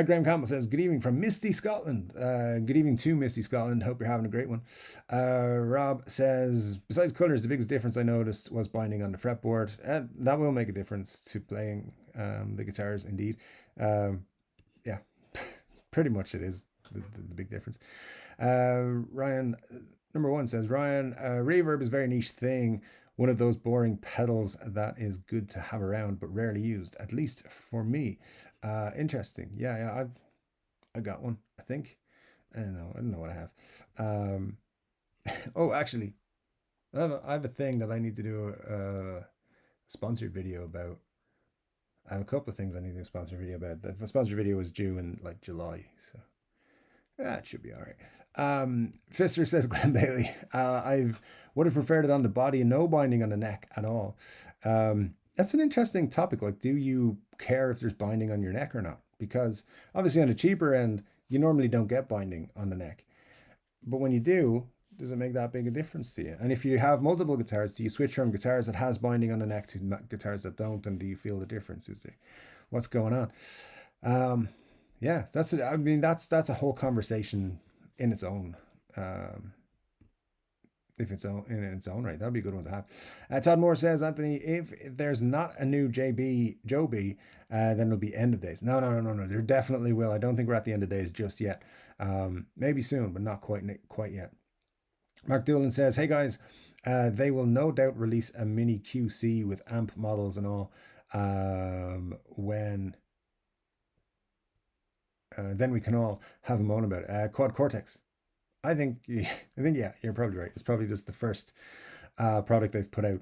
Graham Campbell says, good evening from Misty, Scotland. Good evening to Misty, Scotland. Hope you're having a great one. Rob says, besides colors, the biggest difference I noticed was binding on the fretboard. That will make a difference to playing the guitars, indeed. Yeah, pretty much it is the big difference. Ryan, number one says, Ryan, reverb is a very niche thing. One of those boring pedals that is good to have around but rarely used, at least for me. Interesting. Yeah, I got one, I think. I don't know what I have. Oh, actually, I have a thing that I need to do a sponsored video about. I have a couple of things I need to do a sponsored video about. The sponsored video is due in like July, so it should be all right. Fister says, Glenn Bailey, I would have preferred it on the body and no binding on the neck at all. That's an interesting topic. Like, do you care if there's binding on your neck or not? Because obviously on the cheaper end, you normally don't get binding on the neck. But when you do, does it make that big a difference to you? And if you have multiple guitars, do you switch from guitars that has binding on the neck to guitars that don't? And do you feel the difference? What's going on? Yeah, that's a whole conversation in its own. If it's in its own right, that'd be a good one to have. Todd Moore says, Anthony, if there's not a new Joe B, then it'll be end of days. No. There definitely will. I don't think we're at the end of days just yet. Maybe soon, but not quite yet. Mark Doolan says, hey guys, they will no doubt release a mini QC with amp models and all. When then we can all have a moan about it. Quad Cortex. I think yeah, you're probably right. It's probably just the first product they've put out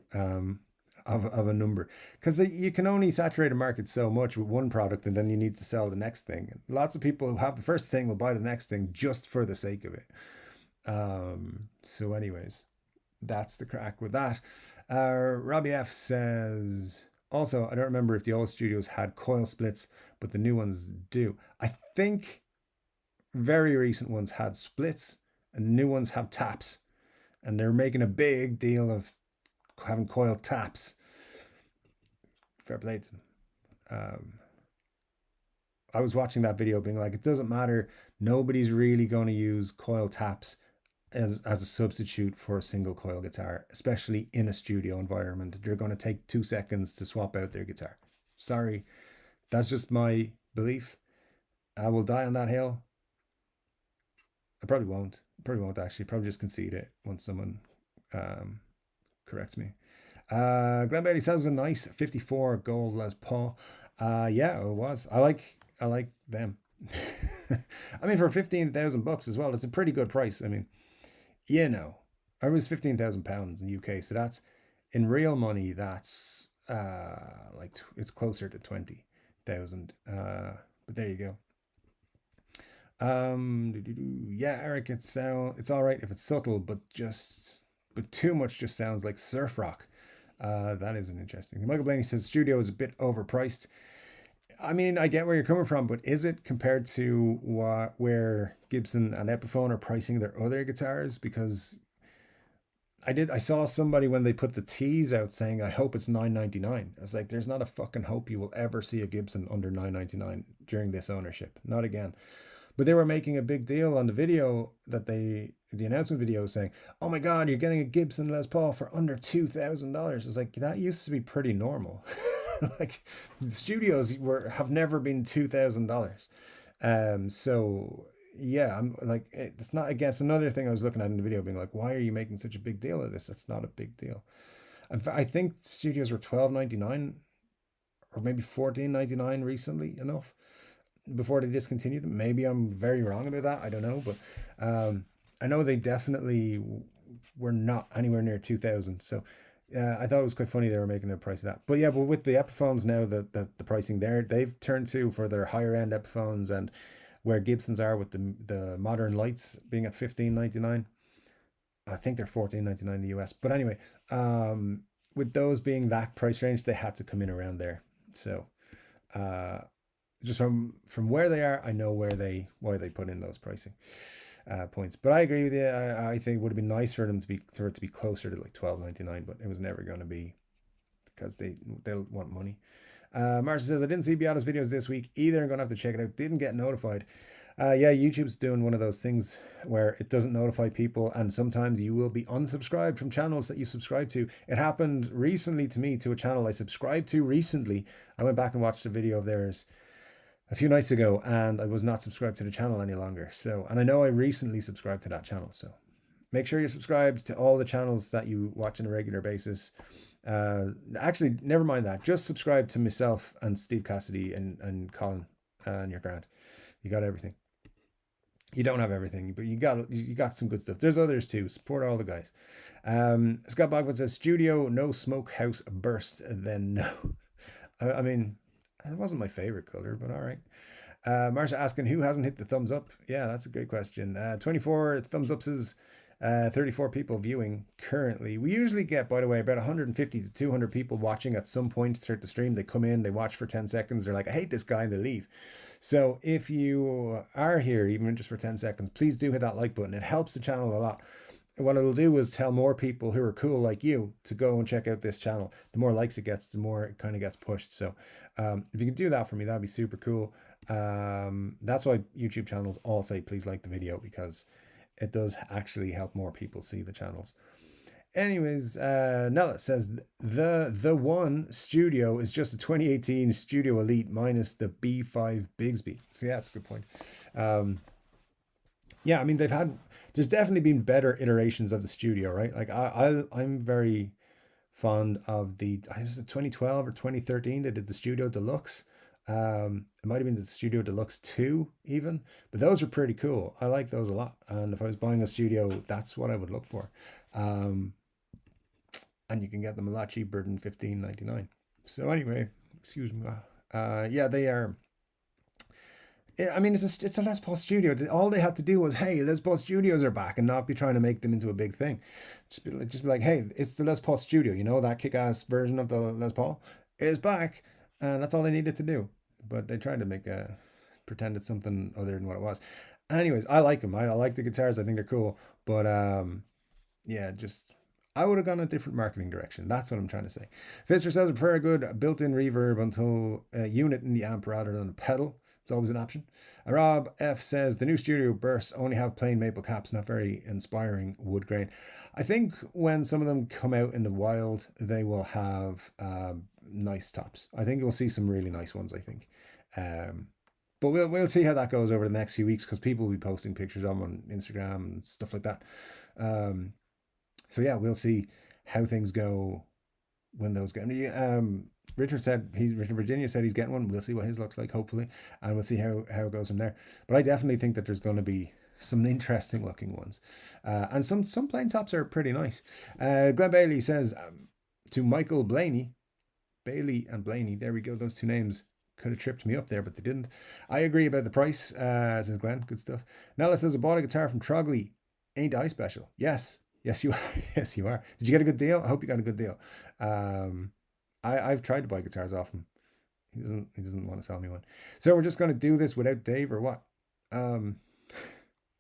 of a number, because you can only saturate a market so much with one product, and then you need to sell the next thing. And lots of people who have the first thing will buy the next thing just for the sake of it. So anyways, that's the crack with that. Robbie F says, also, I don't remember if the old studios had coil splits, but the new ones do. I think very recent ones had splits and new ones have taps, and they're making a big deal of having coil taps. fair play to them. Um, I was watching that video being like, it doesn't matter. Nobody's really going to use coil taps as a substitute for a single coil guitar, especially in a studio environment. They're going to take 2 seconds to swap out their guitar. Sorry, that's just my belief. I will die on that hill. I probably won't. Probably won't actually. Probably just concede it once someone um, corrects me. Glenn Bailey sounds a nice 54 gold Les Paul. Yeah, it was. I like them. I mean, for 15,000 bucks as well, it's a pretty good price. I mean, you know, I was £15,000 in the UK, so that's in real money. That's like it's closer to 20,000. But there you go. Yeah, Eric, it's all right if it's subtle, but too much just sounds like surf rock. That is an interesting thing. Michael Blaney says studio is a bit overpriced. I mean, I get where you're coming from, but is it compared to where Gibson and Epiphone are pricing their other guitars? Because I saw somebody when they put the teas out saying, "I hope it's 9.99." I was like, "There's not a fucking hope you will ever see a Gibson under 9.99 during this ownership, not again." But they were making a big deal on the video the announcement video saying, "Oh my God, you're getting a Gibson Les Paul for under $2,000." It's like that used to be pretty normal. Like studios have never been $2,000. So yeah, I'm like, it's not, again, it's another thing I was looking at in the video being like, why are you making such a big deal of this? That's not a big deal. I think studios were 12.99 or maybe 14.99 recently enough before they discontinued them. Maybe I'm very wrong about that. I don't know, but I know they definitely were not anywhere near 2,000. So I thought it was quite funny they were making a price of that. But yeah, but with the Epiphones now, the pricing there, they've turned to for their higher end Epiphones, and where Gibsons are with the modern lights being at 15.99. I think they're 14.99 in the US. But anyway, with those being that price range, they had to come in around there. So uh, just from where they are, I know why they put in those pricing points. But I agree with you. I think it would have been nice for them to be closer to like 12.99, but it was never going to be because they'll want money. Marsha says, I didn't see Beato's videos this week either. I'm going to have to check it out. Didn't get notified. Yeah, YouTube's doing one of those things where it doesn't notify people, and sometimes you will be unsubscribed from channels that you subscribe to. It happened recently to me, to a channel I subscribed to recently. I went back and watched a video of theirs a few nights ago, and I was not subscribed to the channel any longer. So, and I know I recently subscribed to that channel. So make sure you're subscribed to all the channels that you watch on a regular basis. Actually, never mind that. Just subscribe to myself and Steve Cassidy and Colin, and you're grand. You got everything. You don't have everything, but you got some good stuff. There's others too. Support all the guys. Scott Bogman says, studio, no smokehouse burst. Then no. I mean, it wasn't my favorite color, but all right. Marsha asking, who hasn't hit the thumbs up? Yeah, that's a great question. 24 thumbs ups is 34 people viewing currently. We usually get, by the way, about 150 to 200 people watching at some point throughout the stream. They come in, they watch for 10 seconds. They're like, I hate this guy, and they leave. So if you are here, even just for 10 seconds, please do hit that like button. It helps the channel a lot. What it'll do is tell more people who are cool like you to go and check out this channel. The more likes it gets, the more it kind of gets pushed. So if you can do that for me, that'd be super cool. That's why YouTube channels all say, please like the video, because it does actually help more people see the channels. Anyways, Nella says the one Studio is just a 2018 Studio Elite minus the B5 Bigsby. So yeah, that's a good point. Yeah, I mean, there's definitely been better iterations of the Studio, right? Like I'm very fond of I think it was 2012 or 2013 they did the Studio Deluxe. It might have been the Studio Deluxe 2 even, but those are pretty cool. I like those a lot, and if I was buying a Studio, that's what I would look for. And you can get them a lot cheaper than $15.99. So anyway, excuse me. Yeah, they are. I mean, it's a Les Paul Studio. All they had to do was, hey, Les Paul Studios are back, and not be trying to make them into a big thing. Just be like, hey, it's the Les Paul Studio. You know, that kick-ass version of the Les Paul is back, and that's all they needed to do. But they tried to pretend it's something other than what it was. Anyways, I like them. I like the guitars. I think they're cool. But yeah, just I would have gone a different marketing direction. That's what I'm trying to say. Fister says I prefer a good built-in reverb until a unit in the amp rather than a pedal. It's always an option. Rob F says the new studio bursts only have plain maple caps, not very inspiring wood grain. I think when some of them come out in the wild, they will have nice tops. I think we'll see some really nice ones. I think, um, but we'll see how that goes over the next few weeks because people will be posting pictures of them on Instagram and stuff like that. Um, so yeah, we'll see how things go when those get. Richard Virginia said he's getting one. We'll see what his looks like, hopefully, and we'll see how it goes from there. But I definitely think that there's going to be some interesting looking ones, and some plain tops are pretty nice. Glenn Bailey says to Michael Blaney, Bailey and Blaney. There we go. Those two names could have tripped me up there, but they didn't. I agree about the price, says Glenn. Good stuff. Nella says I bought a guitar from Trogley. Ain't I special? Yes. Yes, you are. Yes, you are. Did you get a good deal? I hope you got a good deal. I've tried to buy guitars off him. He doesn't want to sell me one. So we're just gonna do this without Dave or what? Um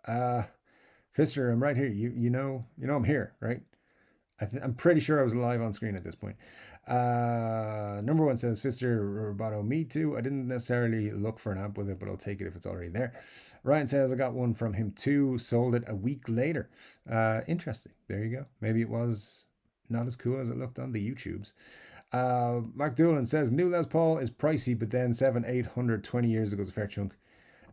uh Fister, I'm right here. You know I'm here, right? I'm pretty sure I was live on screen at this point. Number one says Fister Roboto. Me too. I didn't necessarily look for an amp with it, but I'll take it if it's already there. Ryan says I got one from him too. Sold it a week later. Interesting. There you go. Maybe it was not as cool as it looked on the YouTubes. Mark Doolan says new Les Paul is pricey, but then 700-800 20 years ago is a fair chunk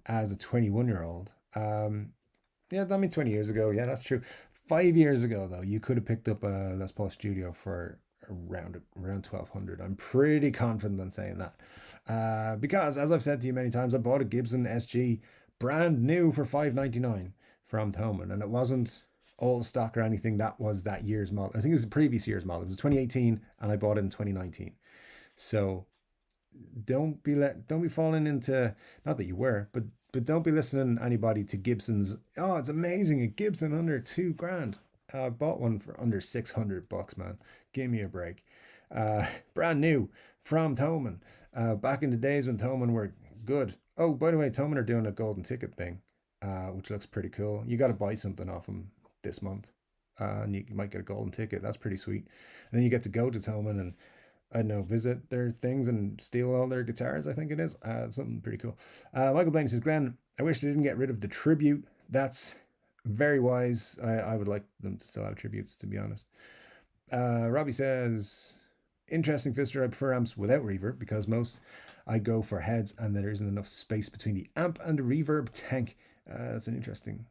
as a 21-year-old. Yeah, I mean 20 years ago. Yeah, that's true. 5 years ago, though, you could have picked up a Les Paul Studio for around 1200. I'm pretty confident in saying that. Because, as I've said to you many times, I bought a Gibson SG brand new for $599 from Thomann, and it wasn't all stock or anything. That was that year's model. I think it was the previous year's model. It was 2018, and I bought it in 2019. So don't be falling into, not that you were, but don't be listening anybody to Gibson's. Oh, it's amazing, a Gibson under $2,000. I bought one for under $600, man. Give me a break. Brand new from Thomann. Back in the days when Thomann were good. Oh, by the way, Thomann are doing a golden ticket thing, which looks pretty cool. You got to buy something off them this month, and you might get a golden ticket. That's pretty sweet. And then you get to go to Thomann and, I don't know, visit their things and steal all their guitars, I think it is. Something pretty cool. Michael Blaine says, Glenn, I wish they didn't get rid of the tribute. That's very wise. I would like them to still have tributes, to be honest. Robbie says, interesting, Fister. I prefer amps without reverb because most I go for heads and there isn't enough space between the amp and the reverb tank. That's an interesting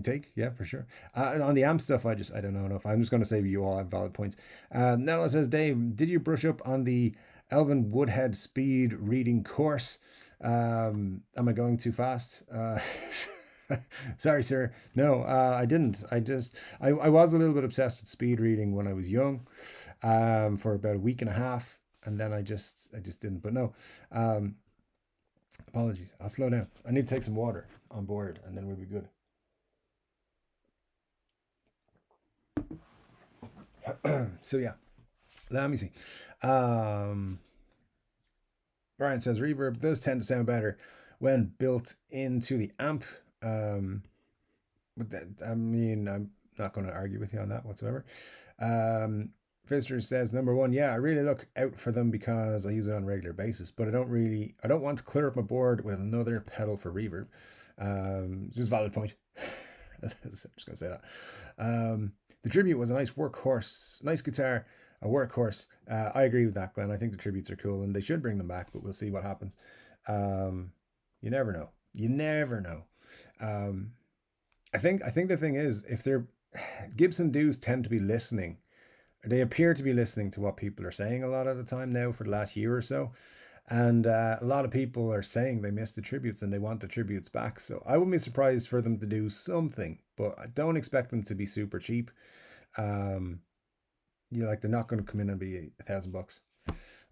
take. Yeah, for sure. On the amp stuff, I don't know enough. I'm just going to say you all have valid points. Nella says, Dave, did you brush up on the Elvin Woodhead speed reading course? Am I going too fast? Sorry, sir. No, I didn't. I was a little bit obsessed with speed reading when I was young, for about a week and a half, and then I just didn't. But no, apologies. I'll slow down. I need to take some water on board, and then we'll be good. So yeah, let me see. Brian says reverb does tend to sound better when built into the amp. But that, I mean, I'm not going to argue with you on that whatsoever. Visitor says number one, yeah, I really look out for them because I use it on a regular basis, but I don't want to clear up my board with another pedal for reverb. Just a valid point. I'm just gonna say that. The tribute was a nice workhorse, nice guitar, a workhorse. I agree with that, Glenn. I think the tributes are cool and they should bring them back, but we'll see what happens. You never know. You never know. I think the thing is, if they're Gibson dudes tend to be listening. They appear to be listening to what people are saying a lot of the time now for the last year or so. And a lot of people are saying they miss the tributes and they want the tributes back. So I wouldn't be surprised for them to do something, but I don't expect them to be super cheap. Like they're not going to come in and be $1,000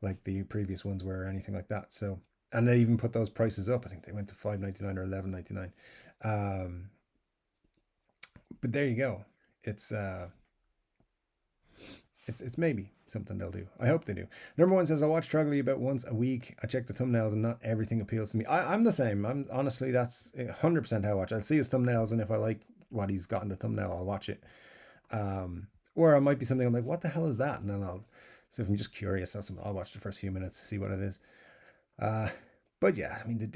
like the previous ones were or anything like that. So, and they even put those prices up. I think they went to $599 or $11.99. But there you go. It's maybe something they'll do. I hope they do. Number one says I watch Trogley about once a week. I check the thumbnails and not everything appeals to me. I'm the same. I'm honestly, that's 100% how I watch. I'll see his thumbnails and if I like what he's got in the thumbnail, I'll watch it. or it might be something I'm like, what the hell is that? And then I'll, so if I'm just curious, I'll watch the first few minutes to see what it is. Uh, but yeah, I mean, the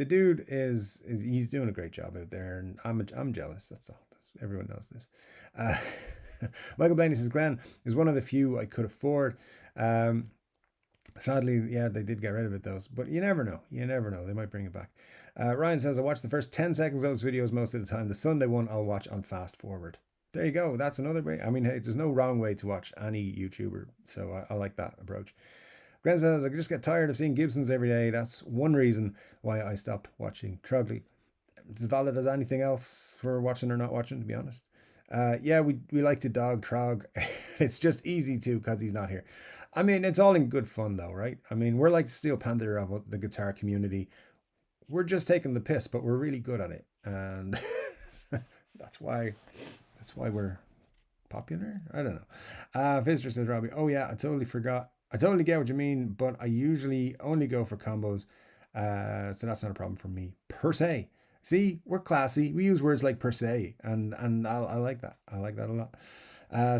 dude is he's doing a great job out there, and I'm jealous. That's all. Everyone knows this. Uh, Michael Blaney says Glenn is one of the few I could afford. Um, Sadly, yeah, they did get rid of it, those. But you never know. You never know. They might bring it back. Ryan says, I watch the first 10 seconds of those videos most of the time. The Sunday one I'll watch on fast forward. There you go. That's another way. I mean, hey, there's no wrong way to watch any YouTuber. So I like that approach. Glenn says, I just get tired of seeing Gibsons every day. That's one reason why I stopped watching Trogley. It's as valid as anything else for watching or not watching, to be honest. Yeah, we like to dog Trog. It's just easy to because he's not here. I mean, it's all in good fun, though, right? I mean, we're like the Steel Panther of the guitar community. We're just taking the piss, but we're really good at it, and that's why we're popular. I don't know. Visitor says Robbie. Oh yeah, I totally forgot. I totally get what you mean, but I usually only go for combos, so that's not a problem for me per se. See, we're classy. We use words like per se, and I like that. I like that a lot.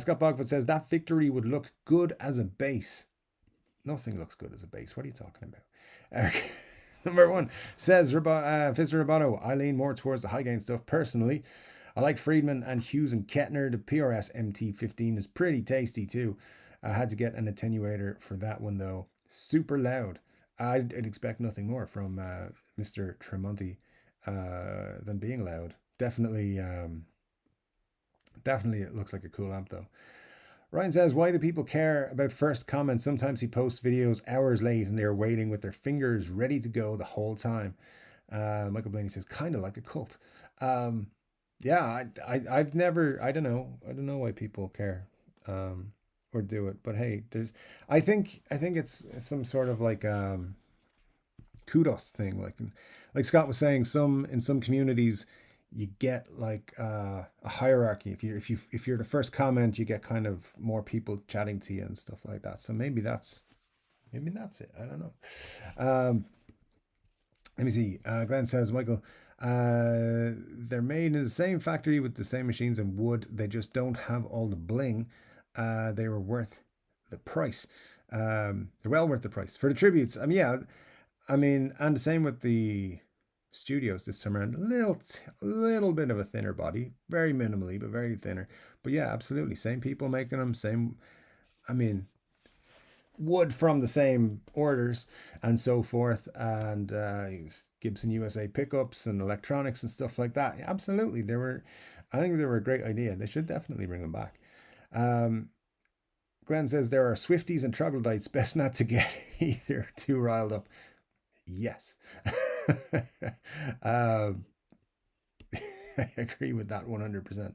Scott Bogfoot says that victory would look good as a bass. Nothing looks good as a bass. What are you talking about? Eric, number one says Fister Roboto. I lean more towards the high gain stuff personally. I like Friedman and Hughes and Kettner. The PRS MT15 is pretty tasty too. I had to get an attenuator for that one though. Super loud. I'd expect nothing more from Mr. Tremonti than being loud. Definitely, definitely, it looks like a cool amp though. Ryan says, why do people care about first comments? Sometimes he posts videos hours late and they're waiting with their fingers ready to go the whole time. Michael Blaney says, kind of like a cult. Um, yeah, I've never, I don't know why people care, or do it. But hey, I think it's some sort of like kudos thing. Like Scott was saying, in some communities, you get like a hierarchy. If you're the first comment, you get kind of more people chatting to you and stuff like that. So maybe that's it. I don't know. Um, Let me see. Glenn says, Michael, they're made in the same factory with the same machines and wood. They just don't have all the bling. They were worth the price. They're well worth the price for the tributes. I mean, yeah, I mean, and the same with the studios this time around. A little bit of a thinner body, very minimally, but very thinner. But yeah, absolutely, same people making them. Same. I mean, wood from the same orders and so forth, and Gibson USA pickups and electronics and stuff like that. Absolutely, I think they were a great idea. They should definitely bring them back. Um, Glenn says there are Swifties and troglodytes. Best not to get either too riled up. Yes. um, I agree with that 100%.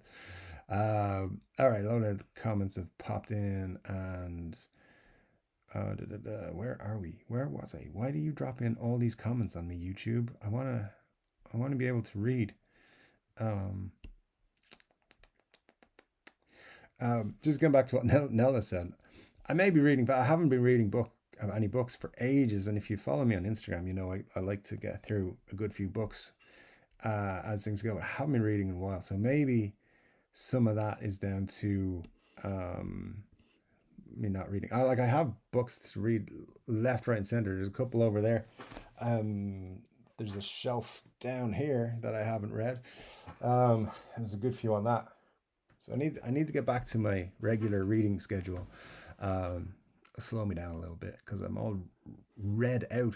All right, a lot of comments have popped in, and where are we? Where was I? Why do you drop in all these comments on me, YouTube? I wanna be able to read. Um, just going back to what Nella said. I may be reading, but I haven't been reading any books for ages. And if you follow me on Instagram, you know I like to get through a good few books as things go. I haven't been reading in a while, so maybe some of that is down to um, me not reading. I have books to read left, right, and center. There's a couple over there. Um, there's a shelf down here that I haven't read. There's a good few on that. So I need to get back to my regular reading schedule. Um, Slow me down a little bit because I'm all read out.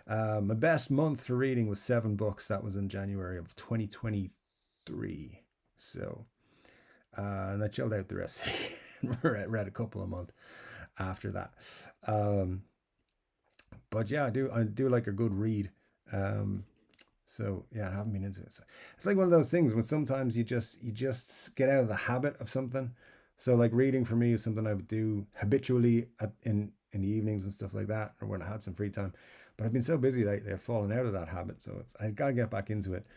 My best month for reading was 7 books. That was in January of 2023. So and I chilled out the rest. Read a couple a month after that. Um, but yeah, I do like a good read. Um, so yeah, I haven't been into it. So it's like one of those things when sometimes you just get out of the habit of something. So like reading for me is something I would do habitually in the evenings and stuff like that, or when I had some free time. But I've been so busy lately, I've fallen out of that habit. So I gotta get back into it.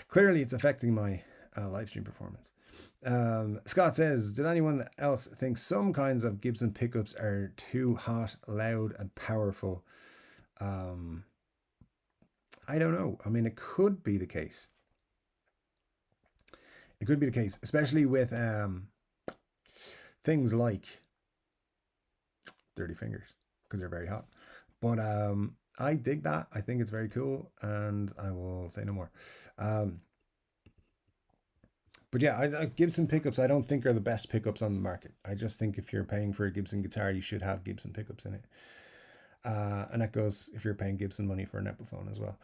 Clearly, it's affecting my live stream performance. Scott says, did anyone else think some kinds of Gibson pickups are too hot, loud, and powerful? I don't know. I mean, it could be the case. It could be the case, especially with things like Dirty Fingers because they're very hot. But I dig that. I think it's very cool, and I will say no more. Um, but yeah, Gibson pickups I don't think are the best pickups on the market. I just think if you're paying for a Gibson guitar, you should have Gibson pickups in it. And that goes if you're paying Gibson money for an Epiphone as well.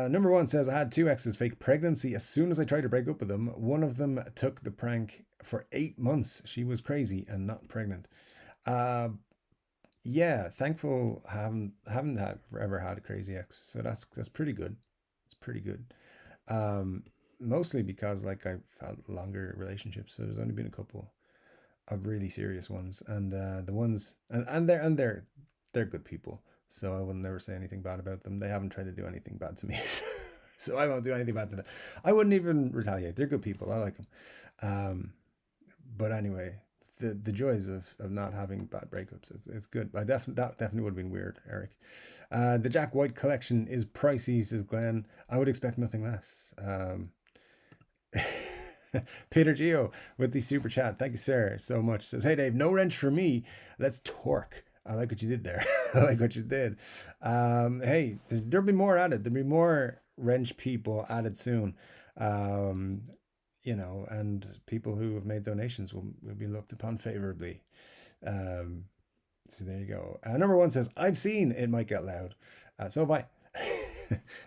Number one says, I had two exes fake pregnancy as soon as I tried to break up with them. One of them took the prank for 8 months. She was crazy and not pregnant. Uh, yeah, thankful haven't ever had a crazy ex, so that's pretty good. It's pretty good. Um, Mostly because like I've had longer relationships, so there's only been a couple of really serious ones, and the ones and they're good people. So I will never say anything bad about them. They haven't tried to do anything bad to me, so I won't do anything bad to them. I wouldn't even retaliate. They're good people. I like them. Um, but anyway, the joys of not having bad breakups. It's good. That definitely would have been weird, Eric. The Jack White collection is pricey, says Glenn. I would expect nothing less. Peter Geo with the super chat. Thank you, sir, so much. Says, hey Dave, no wrench for me. Let's torque. I like what you did there. I like what you did. Hey, there'll be more added. There'll be more wrench people added soon. Um, and people who have made donations will be looked upon favorably. Um, so there you go. Number one says, I've seen It Might Get Loud. So have I.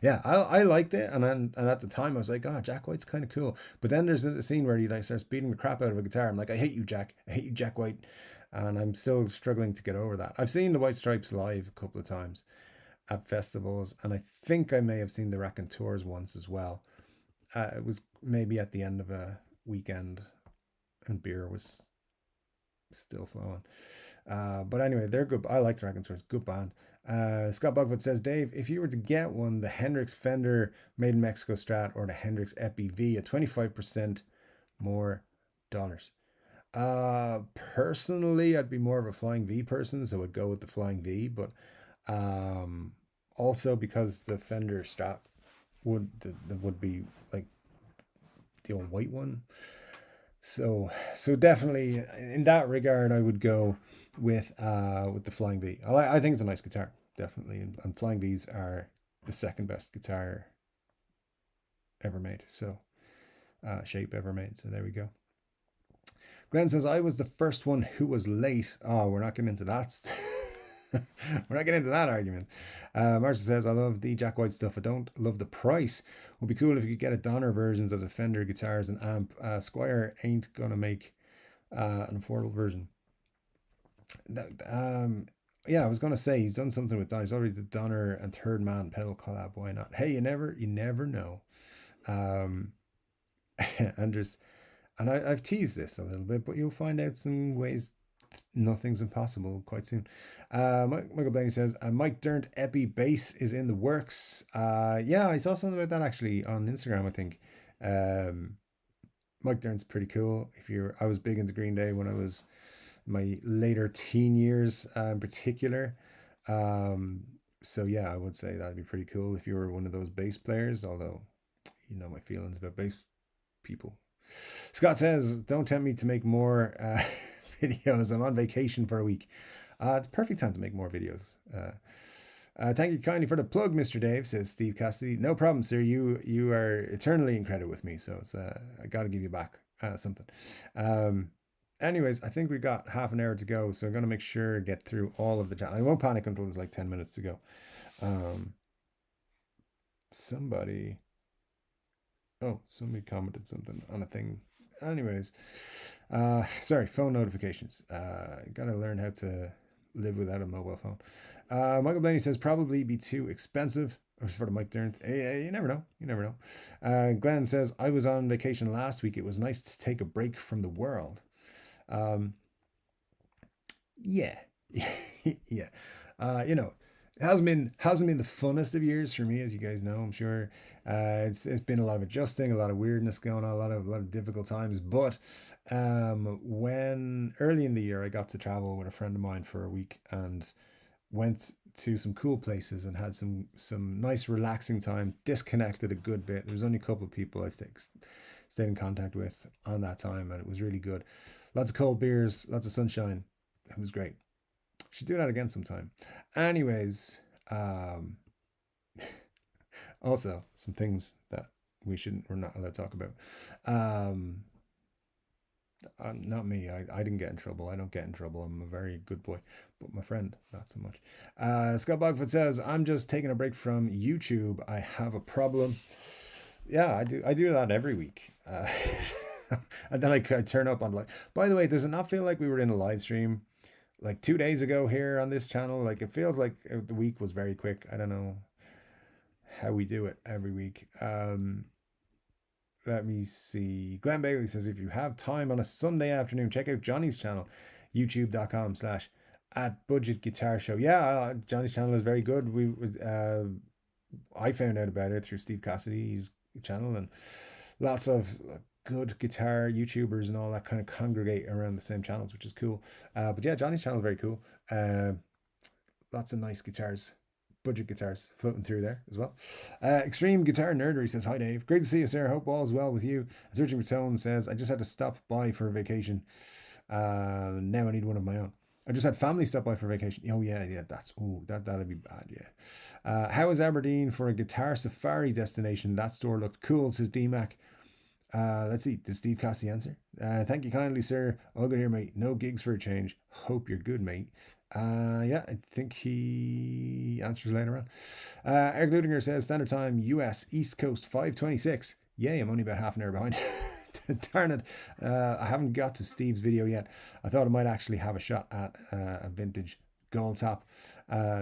Yeah, I liked it, and at the time I was like, oh, Jack White's kind of cool. But then there's a scene where he like starts beating the crap out of a guitar. I'm like, I hate you, Jack. I hate you, Jack White. And I'm still struggling to get over that. I've seen the White Stripes live a couple of times at festivals, and I think I may have seen the Raconteurs once as well. It was maybe at the end of a weekend, and beer was still flowing. But anyway, they're good. I like the Raconteurs. Good band. Scott Bugfoot says, Dave, if you were to get one, the Hendrix Fender Made in Mexico Strat or the Hendrix Epi V at 25% more dollars. Personally, I'd be more of a Flying V person, so I'd go with the Flying V. But also because the Fender Strat would be like the old white one. So definitely in that regard, I would go with the Flying V. I think it's a nice guitar, definitely, and Flying V's are the second best guitar ever made. So shape ever made. So there we go. Glenn says, I was the first one who was late. Oh, we're not getting into that. We're not getting into that argument. Marcia says, I love the Jack White stuff. I don't love the price. Would be cool if you could get a Donner versions of the Fender guitars and amp. Squire ain't going to make an affordable version. Yeah, I was going to say, he's done something with Donner. He's already the Donner and Third Man pedal collab. Why not? Hey, you never know. Um, and there's I've teased this a little bit, but you'll find out some ways nothing's impossible quite soon. Michael Blaney says, Mike Dirnt Epi bass is in the works. Yeah, I saw something about that actually on Instagram, I think. Mike Dirnt's pretty cool. I was big into Green Day when I was my later teen years, in particular. So yeah, I would say that'd be pretty cool if you were one of those bass players, although you know my feelings about bass people. Scott says, don't tempt me to make more videos. I'm on vacation for a week. It's a perfect time to make more videos. Thank you kindly for the plug, Mr. Dave, says Steve Cassidy. No problem, sir. You are eternally in credit with me, so it's I got to give you back something. Anyways, I think we got half an hour to go, so I'm going to make sure to get through all of the chat. I won't panic until there's like 10 minutes to go. Somebody commented something on a thing. Anyways, sorry, phone notifications. Gotta learn how to live without a mobile phone. Michael Blaney says probably be too expensive. Or for the Mike Dirnt. You never know. You never know. Glenn says, I was on vacation last week. It was nice to take a break from the world. Yeah. Yeah. It hasn't been the funnest of years for me, as you guys know. I'm sure it's been a lot of adjusting, a lot of weirdness going on, a lot of difficult times. But when early in the year I got to travel with a friend of mine for a week and went to some cool places and had some nice relaxing time, disconnected a good bit. There was only a couple of people I stayed in contact with on that time, and it was really good. Lots of cold beers, lots of sunshine. It was great. Should do that again sometime. Anyways, um, also some things that we're not allowed to talk about. Um, Not me. I didn't get in trouble. I don't get in trouble. I'm a very good boy. But my friend, not so much. Scott Bogfoot says, I'm just taking a break from YouTube. I have a problem. Yeah, I do. I do that every week. And then I turn up on like, by the way, does it not feel like we were in a live stream like 2 days ago here on this channel? Like it feels like the week was very quick. I don't know how we do it every week. Let me see. Glenn Bailey says, if you have time on a Sunday afternoon, check out Johnny's channel, youtube.com/ at budget guitar show. Yeah, Johnny's channel is very good. I found out about it through Steve Cassidy's channel, and lots of good guitar YouTubers and all that kind of congregate around the same channels, which is cool. But yeah, Johnny's channel is very cool. Lots of nice guitars, budget guitars floating through there as well. Extreme Guitar Nerdery says, hi Dave, great to see you sir, hope all is well with you. Searching for Tone says, I just had to stop by for a vacation. Now I need one of my own. I just had family stop by for vacation. Oh yeah, that'd be bad. Yeah. How is Aberdeen for a guitar safari destination? That store looked cool, says DMAC. Let's see. Did Steve Cassie answer? Thank you kindly, sir. All good here, mate. No gigs for a change. Hope you're good, mate. Yeah, I think he answers later on. Eric Ludinger says standard time US East Coast 5:26. Yay, I'm only about half an hour behind. Darn it. I haven't got to Steve's video yet. I thought I might actually have a shot at a vintage gold top,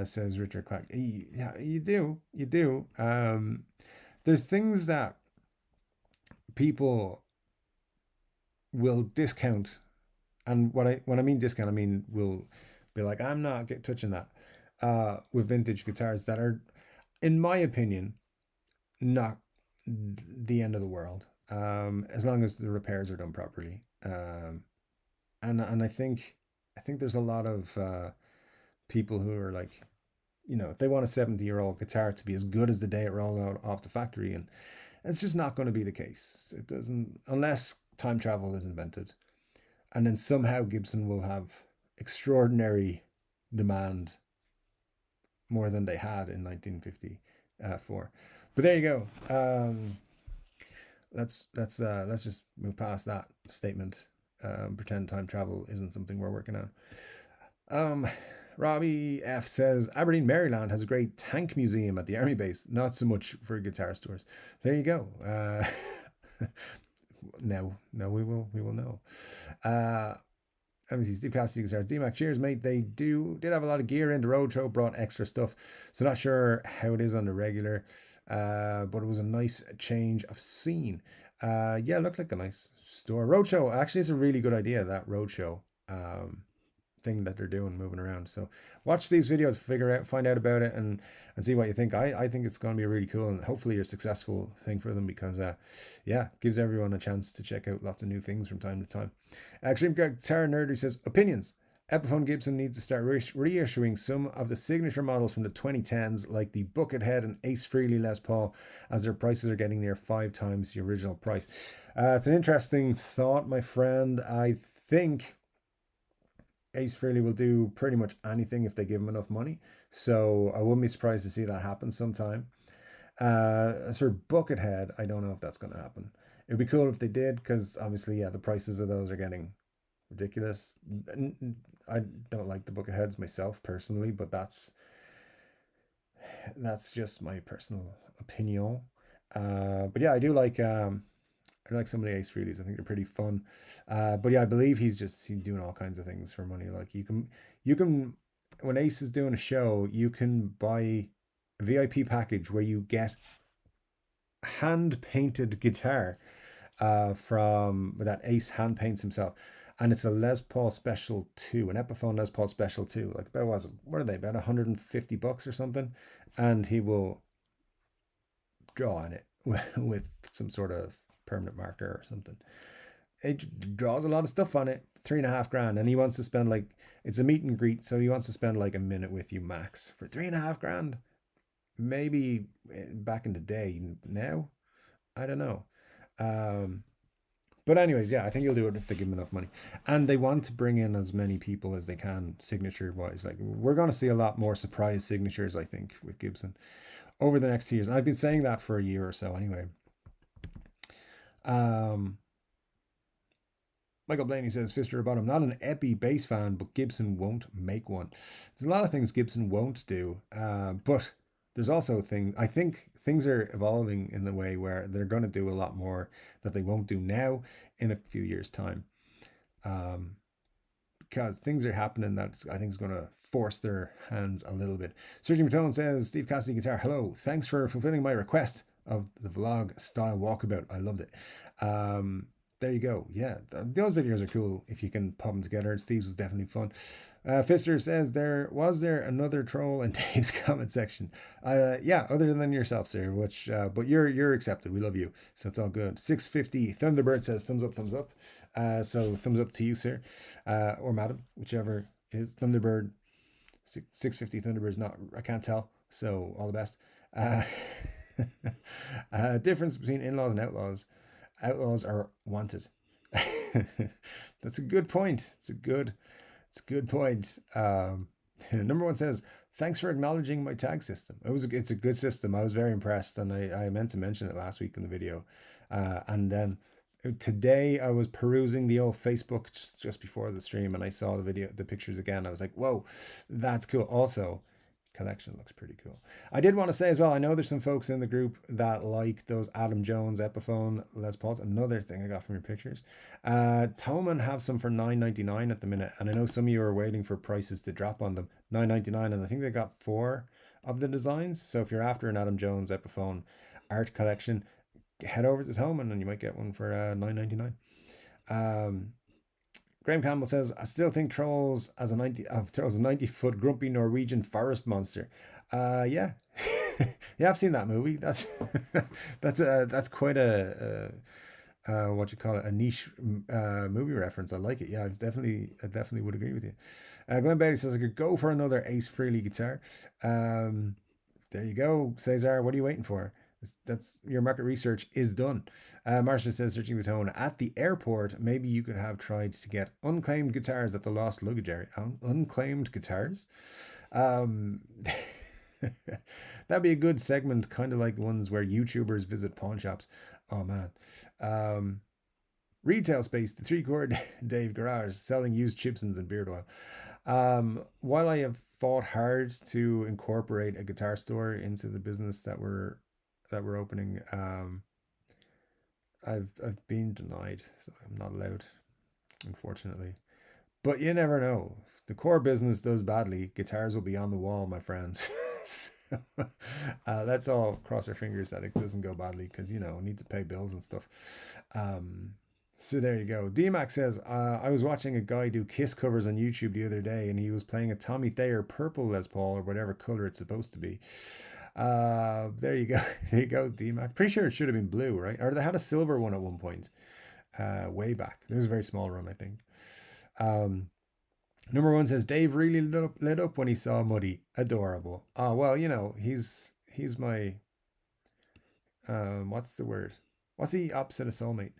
says Richard Clark. Yeah, you do. You do. There's things that people will discount. And when I mean discount, I mean will be like, I'm not touching that. With vintage guitars that are, in my opinion, not the end of the world. As long as the repairs are done properly. And I think there's a lot of people who are like, if they want a 70-year-old guitar to be as good as the day it rolled out off the factory, and it's just not going to be the case. It doesn't, unless time travel is invented, and then somehow Gibson will have extraordinary demand, more than they had in 1954. But there you go. Let's just move past that statement. Pretend time travel isn't something we're working on. Robbie F says Aberdeen, Maryland has a great tank museum at the army base. Not so much for guitar stores. There you go. No, we will know. Let me see. Steve Cassidy guitars. DMAC, cheers, mate. They did have a lot of gear in the roadshow, brought extra stuff. So not sure how it is on the regular, but it was a nice change of scene. Yeah, looked like a nice store. Roadshow actually is a really good idea. That roadshow thing that they're doing, moving around. So watch Steve's videos, find out about it, and see what you think. I think it's going to be a really cool and hopefully a successful thing for them, because yeah, gives everyone a chance to check out lots of new things from time to time. Extreme Guitar Nerdy says, opinions. Epiphone Gibson needs to start reissuing some of the signature models from the 2010s, like the Buckethead and Ace Frehley Les Paul, as their prices are getting near 5 times the original price. It's an interesting thought, my friend. I think Ace Frehley will do pretty much anything if they give him enough money. So I wouldn't be surprised to see that happen sometime. As for Buckethead, I don't know if that's going to happen. It would be cool if they did, because obviously, yeah, the prices of those are getting ridiculous. I don't like the Bucketheads myself personally, but that's just my personal opinion. But yeah, I do like I like some of the Ace Frehleys. I think they're pretty fun. But yeah, I believe he's doing all kinds of things for money. Like you can when Ace is doing a show, you can buy a VIP package where you get hand painted guitar from that Ace hand paints himself. And it's a Les Paul Special 2, an Epiphone Les Paul Special 2. Like about what are they, about $150 or something? And he will draw on it with some sort of permanent marker or something. It draws a lot of stuff on it. $3,500, and he wants to spend it's a meet and greet, so he wants to spend like a minute with you max for $3,500. Maybe back in the day. Now, I don't know. But anyways, yeah, I think he'll do it if they give him enough money, and they want to bring in as many people as they can signature wise. Like we're going to see a lot more surprise signatures, I think, with Gibson over the next years. And I've been saying that for a year or so, anyway. Um, Michael Blaney says, Fister about him. Not an Epi bass fan, but Gibson won't make one. There's a lot of things Gibson won't do, but there's also things, I think things are evolving in a way where they're going to do a lot more that they won't do now in a few years' time. Um, because things are happening that I think is going to force their hands a little bit. Sergio Matone says, Steve Cassidy guitar, hello. Thanks for fulfilling my request of the vlog style walkabout. I loved it. There you go. Yeah, those videos are cool if you can pop them together. Steve's was definitely fun. Fister says, there another troll in Dave's comment section? Yeah, other than yourself, sir. Which, but you're accepted. We love you, so it's all good. 650 Thunderbird says thumbs up, thumbs up. So thumbs up to you, sir, or madam, whichever it is. Thunderbird 650 Thunderbird is not. I can't tell. So all the best. Uh, difference between in-laws and outlaws. Outlaws are wanted. That's a good point. It's a good point. Number one says, thanks for acknowledging my tag system. It's a good system. I was very impressed, and I meant to mention it last week in the video. And then today I was perusing the old Facebook just before the stream, and I saw the pictures again. I was like, whoa, that's cool. Also, collection looks pretty cool. I did want to say as well, I know there's some folks in the group that like those Adam Jones Epiphone Les Pauls. Another thing I got from your pictures. Thomann have some for $9.99 at the minute, and I know some of you are waiting for prices to drop on them. $9.99, and I think they got 4 of the designs. So if you're after an Adam Jones Epiphone art collection, head over to Thomann and you might get one for $9.99. Graham Campbell says, I still think Trolls as a 90-foot grumpy Norwegian forest monster. Yeah. Yeah, I've seen that movie. That's quite a what you call it, a niche movie reference. I like it. Yeah, I definitely would agree with you. Glenn Bailey says I could go for another Ace Frehley guitar. There you go, Cesar. What are you waiting for? That's your market research is done. Marcia says, searching the tone at the airport. Maybe you could have tried to get unclaimed guitars at the lost luggage area. Unclaimed guitars. That'd be a good segment, kind of like ones where YouTubers visit pawn shops. Oh man. Retail space, the 3 chord Dave Garage selling used Chibsons and beard oil. While I have fought hard to incorporate a guitar store into the business that we're opening, I've been denied, so I'm not allowed, unfortunately. But you never know. If the core business does badly, guitars will be on the wall, my friends. So, let's all cross our fingers that it doesn't go badly, because we need to pay bills and stuff. So there you go. DMAX says, I was watching a guy do Kiss covers on YouTube the other day, and he was playing a Tommy Thayer purple Les Paul, or whatever color it's supposed to be. There you go. There you go, DMAC. Pretty sure it should have been blue, right? Or they had a silver one at one point, way back. There was a very small run, I think. Number one says, Dave really lit up when he saw Muddy. Adorable. Oh, well, he's my, what's the word? What's the opposite of soulmate?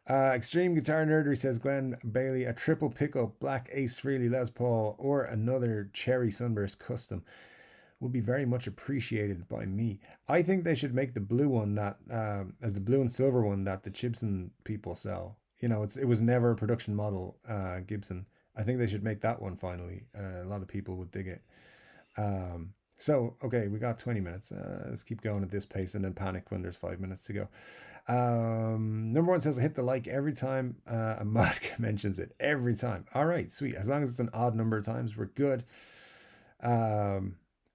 Extreme Guitar Nerdery says, Glenn Bailey, a triple pickup black Ace Frehley Les Paul or another Cherry Sunburst custom would be very much appreciated by me. I think they should make the blue one that the blue and silver one that the Gibson people sell. It was never a production model, Gibson. I think they should make that one finally. A lot of people would dig it. So okay, we got 20 minutes. Let's keep going at this pace and then panic when there's 5 minutes to go. Number one says I hit the like every time a mod mentions it. Every time. All right, sweet. As long as it's an odd number of times, we're good.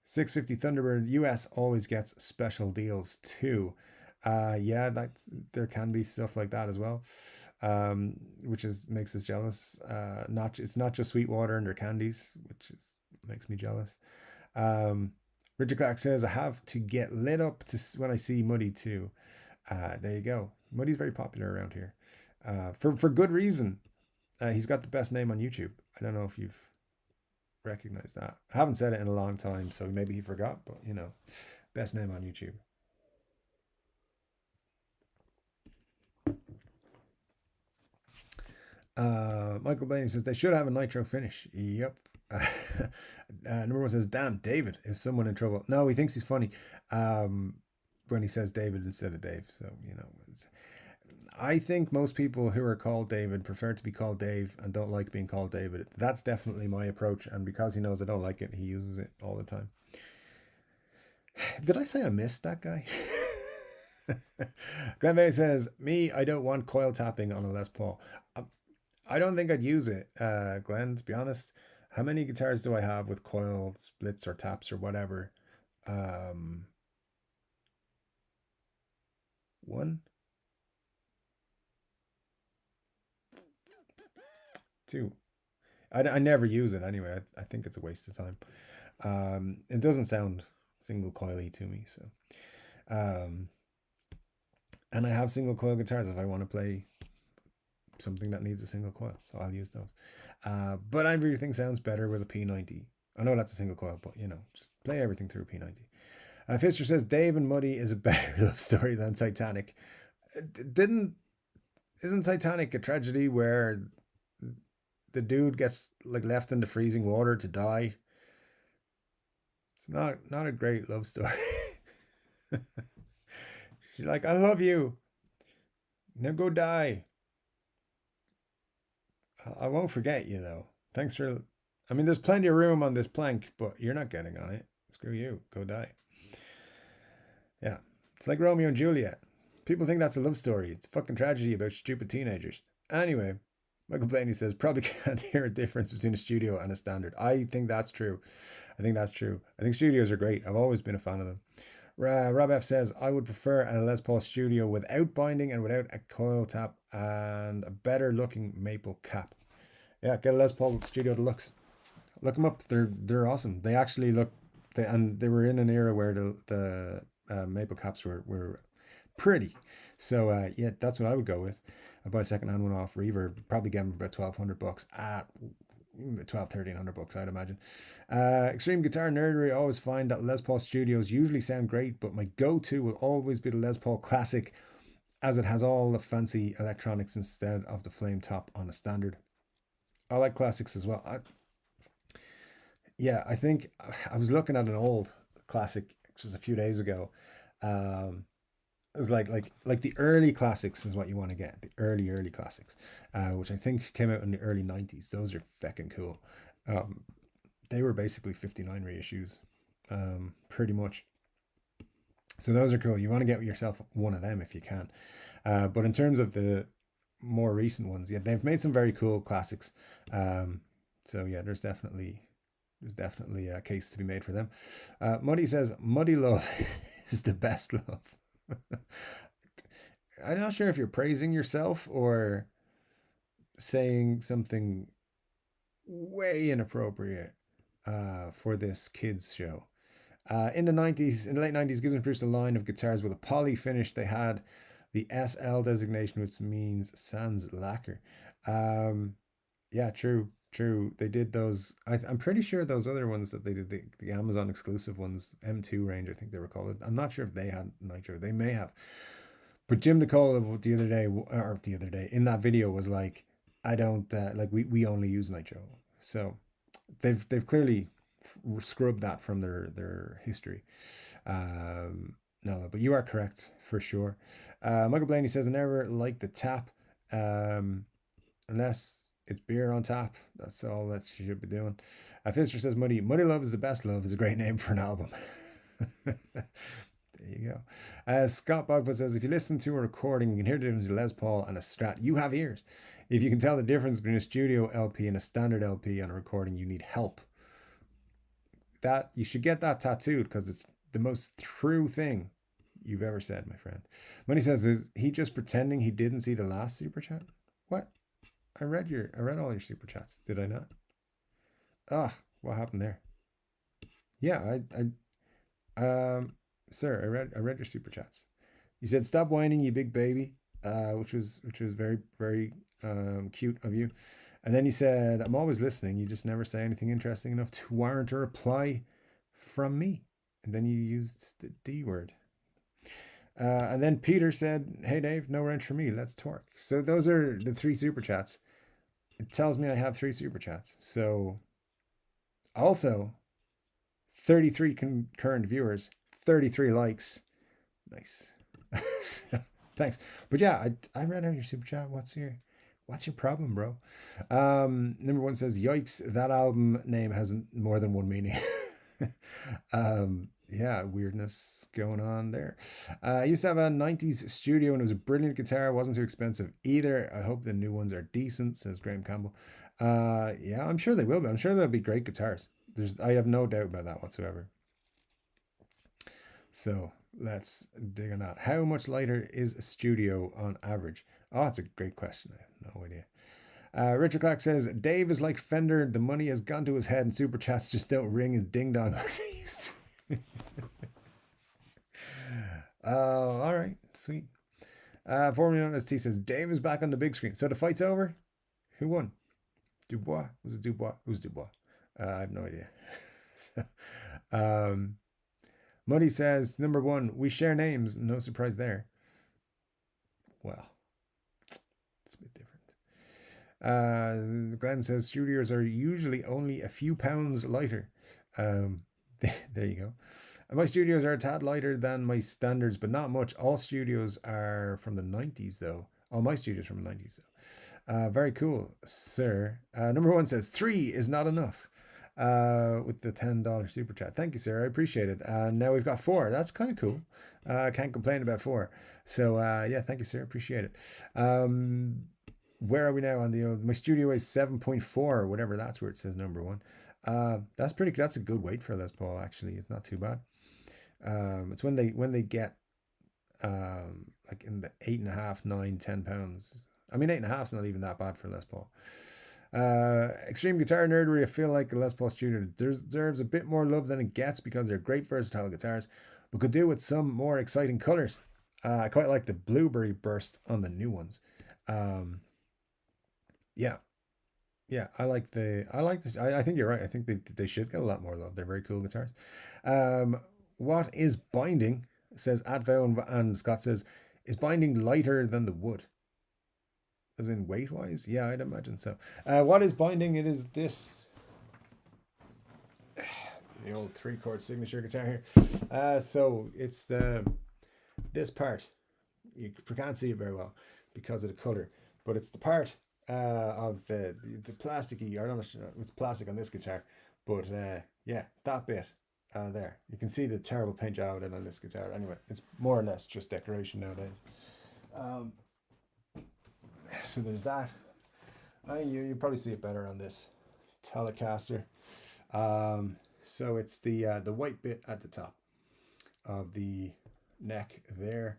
650 Thunderbird US always gets special deals too. Yeah, there can be stuff like that as well, which makes us jealous. It's not just Sweetwater and their candies, makes me jealous. Richard Clark says I have to get lit up when I see Muddy too. There you go. Muddy's very popular around here, for good reason. He's got the best name on YouTube. I don't know if you've recognized that. I haven't said it in a long time, so maybe he forgot, but best name on YouTube. Michael Blaney says they should have a nitro finish. Yep. Number one says, "Damn, David, is someone in trouble?" No, he thinks he's funny when he says David instead of Dave. So I think most people who are called David prefer to be called Dave and don't like being called David. That's definitely my approach, and because he knows I don't like it, he uses it all the time. Did I say I missed that guy? Glenn Bay says, "Me, I don't want coil tapping on a Les Paul. I don't think I'd use it, Glenn, to be honest. How many guitars do I have with coil splits or taps or whatever? Um, One, two. I never use it anyway. I think it's a waste of time. It doesn't sound single coily to me. So, um, and I have single coil guitars if I want to play something that needs a single coil, so I'll use those. But everything sounds better with a P90. I know that's a single coil, but just play everything through a P90. Fister says Dave and Muddy is a better love story than Titanic. Didn't Isn't Titanic a tragedy where the dude gets like left in the freezing water to die? It's not a great love story. She's like, I love you. Now go die. I won't forget you though. Thanks for. I mean, there's plenty of room on this plank, but you're not getting on it. Screw you. Go die. Yeah. It's like Romeo and Juliet. People think that's a love story. It's a fucking tragedy about stupid teenagers. Anyway, Michael Blaney says, probably can't hear a difference between a studio and a standard. I think that's true. I think studios are great. I've always been a fan of them. Rob F says, I would prefer a Les Paul studio without binding and without a coil tap and a better looking maple cap. Yeah, get a Les Paul Studio Deluxe. Look them up. They're awesome. They actually look, and they were in an era where the maple caps were pretty. So yeah, that's what I would go with. I buy a secondhand one off Reverb. Probably get them for about $1,200 at 1,200-1,300 bucks, I'd imagine. Extreme Guitar Nerdery. I always find that Les Paul Studios usually sound great, but my go-to will always be the Les Paul Classic, as it has all the fancy electronics instead of the flame top on a standard. I like classics as well. I think I was looking at an old classic just a few days ago. Um, it was like the early classics is what you want to get. The early classics, which I think came out in the early '90s. Those are feckin' cool. Um, they were basically 59 reissues, pretty much. So those are cool. You want to get yourself one of them if you can. But in terms of the more recent ones, yeah, they've made some very cool classics. So yeah, there's definitely a case to be made for them. Muddy says, Muddy Love is the best love. I'm not sure if you're praising yourself or saying something way inappropriate for this kids show. In the late 90s, Gibson produced a line of guitars with a poly finish. They had the SL designation, which means sans lacquer. Yeah, true. True. They did those. I'm pretty sure those other ones that they did, the Amazon exclusive ones, M2 range, I think they were called. I'm not sure if they had nitro. They may have. But Jim DeCola the other day in that video was like, I don't like we only use nitro. So they've clearly scrubbed that from their history. No, but you are correct for sure. Michael Blaney says, I never like the tap. Unless it's beer on tap. That's all that you should be doing. Fister says, Muddy Love is the best love is a great name for an album. There you go. Scott Bogfoot says, if you listen to a recording, you can hear the difference between Les Paul and a Strat. You have ears. If you can tell the difference between a studio LP and a standard LP on a recording, you need help. That you should get that tattooed because it's the most true thing you've ever said, my friend. Money says, is he just pretending he didn't see the last super chat? What? I read all your super chats. Did I not? What happened there? Yeah, sir, I read your super chats. You said, "Stop whining, you big baby," which was very very cute of you. And then you said, "I'm always listening. You just never say anything interesting enough to warrant a reply from me." And then you used the D word. And then Peter said, "Hey Dave, no wrench for me. Let's torque." So those are the three super chats. It tells me I have 3 super chats. So also 33 concurrent viewers, 33 likes. Nice. Thanks. But yeah, I read out your super chat. What's your problem, bro? Number one says, "Yikes! That album name has more than one meaning." Yeah, weirdness going on there. I used to have a '90s studio and it was a brilliant guitar. It wasn't too expensive either. I hope the new ones are decent," says Graham Campbell. Yeah, I'm sure they will be. I'm sure they'll be great guitars. I have no doubt about that whatsoever. So let's dig on that. How much lighter is a studio on average? Oh, that's a great question. I have no idea. Richard Clark says, Dave is like Fender. The money has gone to his head and super chats just don't ring his ding dong like they used to. All right. Sweet. Formerly known as T says, Dave is back on the big screen. So the fight's over? Who won? Dubois? Was it Dubois? Who's Dubois? I have no idea. um, Muddy says, number one, we share names. No surprise there. Well, it's a bit different. Glenn says, studios are usually only a few pounds lighter. There you go. My studios are a tad lighter than my standards, but not much. All studios are from the 90s, though. All my studios from the 90s, though. Very cool, sir. Number one says, 3 is not enough. With the $10 super chat. Thank you, sir. I appreciate it. Now we've got 4. That's kind of cool. Can't complain about 4. So yeah, thank you, sir. Appreciate it. Where are we now on the my studio is 7.4 or whatever. That's where it says number one. That's a good weight for Les Paul, actually. It's not too bad. It's when they get like in the 8.5, 9, 10 pounds. I mean, 8.5 is not even that bad for Les Paul. Extreme guitar nerdery. I feel like the Les Paul Studio deserves a bit more love than it gets because they're great versatile guitars, but could do with some more exciting colors. I quite like the blueberry burst on the new ones. Yeah, yeah, I think you're right. I think they should get a lot more love. They're very cool guitars. Um, what is binding? Says Advo, and Scott says, is binding lighter than the wood? As in weight wise? Yeah, I'd imagine so. What is binding? It is this. The old 3-chord signature guitar here. So it's this part. You can't see it very well because of the color, but it's the part of the plasticky. I don't know. It's plastic on this guitar, but yeah, that bit there. You can see the terrible paint job on this guitar. Anyway, it's more or less just decoration nowadays. So there's that. I think you probably see it better on this Telecaster. So it's the white bit at the top of the neck there.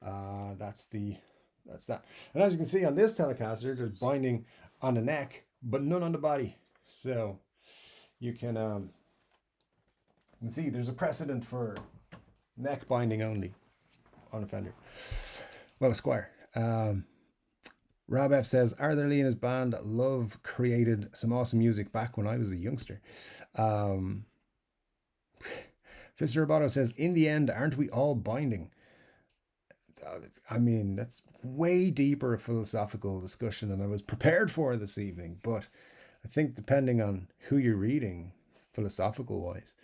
That's that. And as you can see on this Telecaster, there's binding on the neck, but none on the body. So you can see there's a precedent for neck binding only on a Fender. Well, a Squire. Rob F says, Arthur Lee and his band Love created some awesome music back when I was a youngster. Fister Roboto says, in the end, aren't we all binding? I mean, that's way deeper a philosophical discussion than I was prepared for this evening. But I think depending on who you're reading, philosophical wise,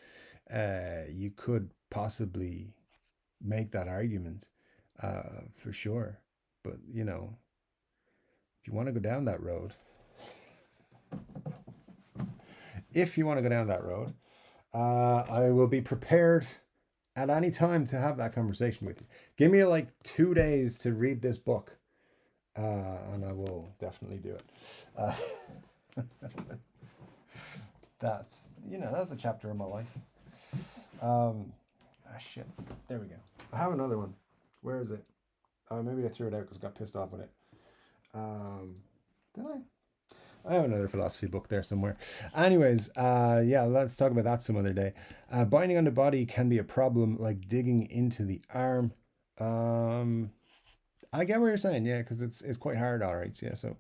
you could possibly make that argument for sure. But, if you want to go down that road, I will be prepared at any time to have that conversation with you. Give me like 2 days to read this book, and I will definitely do it. That's a chapter of my life. Shit. There we go. I have another one. Where is it? Maybe I threw it out because I got pissed off with it. Did I? I have another philosophy book there somewhere. Anyways, yeah, let's talk about that some other day. Binding on the body can be a problem, like digging into the arm. I get what you're saying, yeah, because it's quite hard, all right. Yeah, so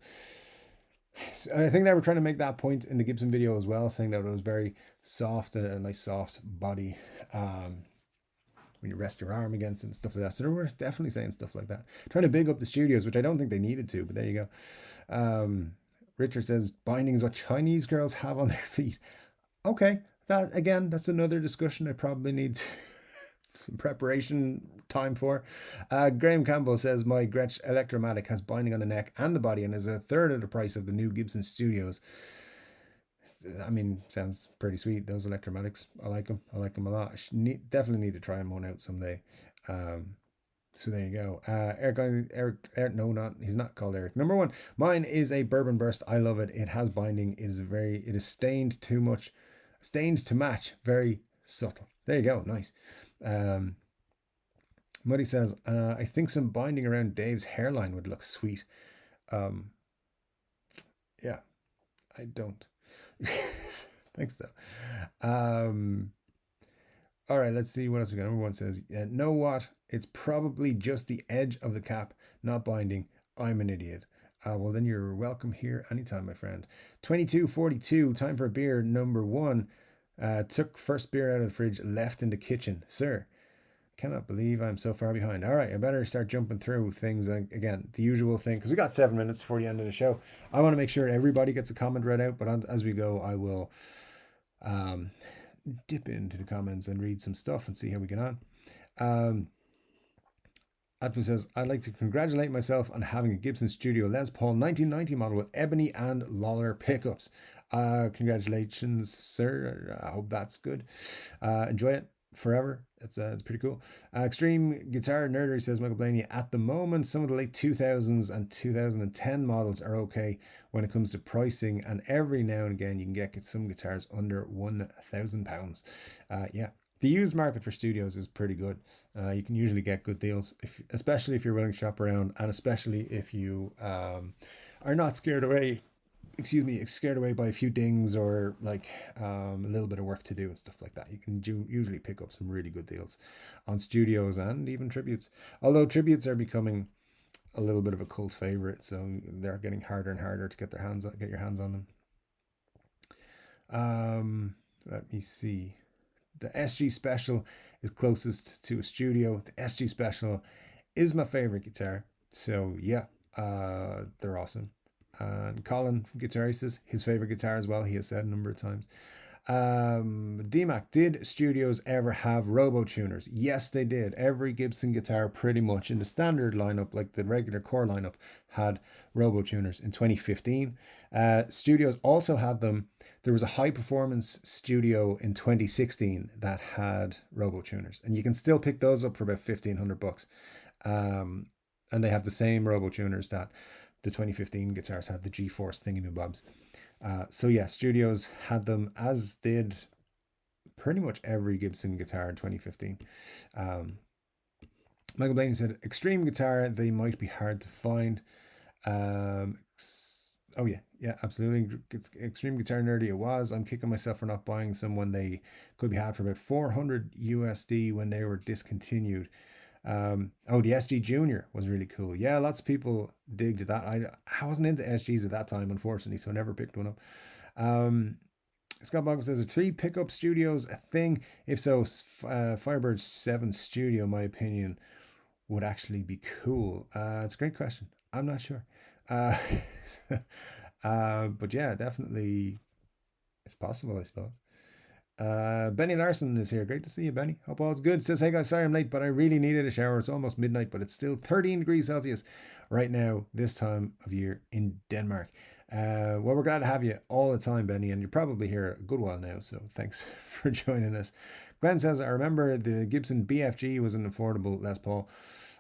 I think they were trying to make that point in the Gibson video as well, saying that it was very soft and a nice soft body. When you rest your arm against it and stuff like that. So they were definitely saying stuff like that. Trying to big up the studios, which I don't think they needed to, but there you go. Richard says binding is what Chinese girls have on their feet. Okay, that again, that's another discussion I probably need some preparation time for. Graham Campbell says my Gretsch Electromatic has binding on the neck and the body and is a third of the price of the new Gibson Studios. I mean, sounds pretty sweet. Those Electromatics, I like them. I like them a lot. Definitely need to try one out someday. Um, so there you go. Eric, no, not he's not called Eric. Number one, mine is a Bourbon Burst. I love it. It has binding. It is stained too much, stained to match. Very subtle. There you go. Nice. Um, Muddy says, I think some binding around Dave's hairline would look sweet. Um, yeah, I don't. Thanks though. All right, let's see what else we got. Number one says, know what? It's probably just the edge of the cap, not binding. I'm an idiot. Well, then you're welcome here anytime, my friend. 22:42, time for a beer. Number one, took first beer out of the fridge, left in the kitchen. Sir, cannot believe I'm so far behind. All right, I better start jumping through things again. The usual thing, because we got 7 minutes before the end of the show. I want to make sure everybody gets a comment read out, but as we go, I will dip into the comments and read some stuff and see how we get on. Atman says, I'd like to congratulate myself on having a Gibson Studio Les Paul 1990 model with ebony and Lawler pickups. Congratulations, sir. I hope that's good. Enjoy it forever. It's pretty cool. Extreme Guitar Nerdery says, Michael Blaney, at the moment, some of the late 2000s and 2010 models are okay when it comes to pricing, and every now and again you can get some guitars under £1,000. Yeah, the used market for studios is pretty good. You can usually get good deals, especially if you're willing to shop around, and especially if you are not scared away by a few dings or like a little bit of work to do and stuff like that. You can usually pick up some really good deals on studios and even tributes. Although tributes are becoming a little bit of a cult favorite, so they're getting harder and harder to get your hands on them. Let me see. The SG Special is closest to a studio. The SG Special is my favorite guitar. So yeah, they're awesome. And Colin from Guitar Aces, his favorite guitar as well. He has said a number of times. DMAC, did studios ever have robo tuners? Yes, they did. Every Gibson guitar, pretty much in the standard lineup, like the regular core lineup, had robo tuners in 2015. Studios also had them. There was a high performance studio in 2016 that had robo tuners, and you can still pick those up for about $1,500. And they have the same robo tuners that the 2015 guitars had, the G-Force thingamabobs. So yeah, studios had them, as did pretty much every Gibson guitar in 2015. Michael Blaney said, extreme guitar, they might be hard to find. Oh yeah, absolutely. Extreme guitar nerdy it was. I'm kicking myself for not buying some when they could be had for about 400 USD when they were discontinued. The SG Junior was really cool. Yeah, lots of people digged that. I wasn't into SGs at that time, unfortunately, so I never picked one up. Scott Bogman says, are 3 pickup studios a thing? If so, Firebird 7 Studio, in my opinion, would actually be cool. It's a great question. I'm not sure. But yeah, definitely it's possible, I suppose. Benny Larson is here. Great to see you, Benny. Hope all's good. Says, hey guys, sorry I'm late, but I really needed a shower. It's almost midnight, but it's still 13 degrees Celsius right now, this time of year in Denmark. Well, we're glad to have you all the time, Benny, and you're probably here a good while now, so thanks for joining us. Glenn says, I remember the Gibson BFG was an affordable Les Paul.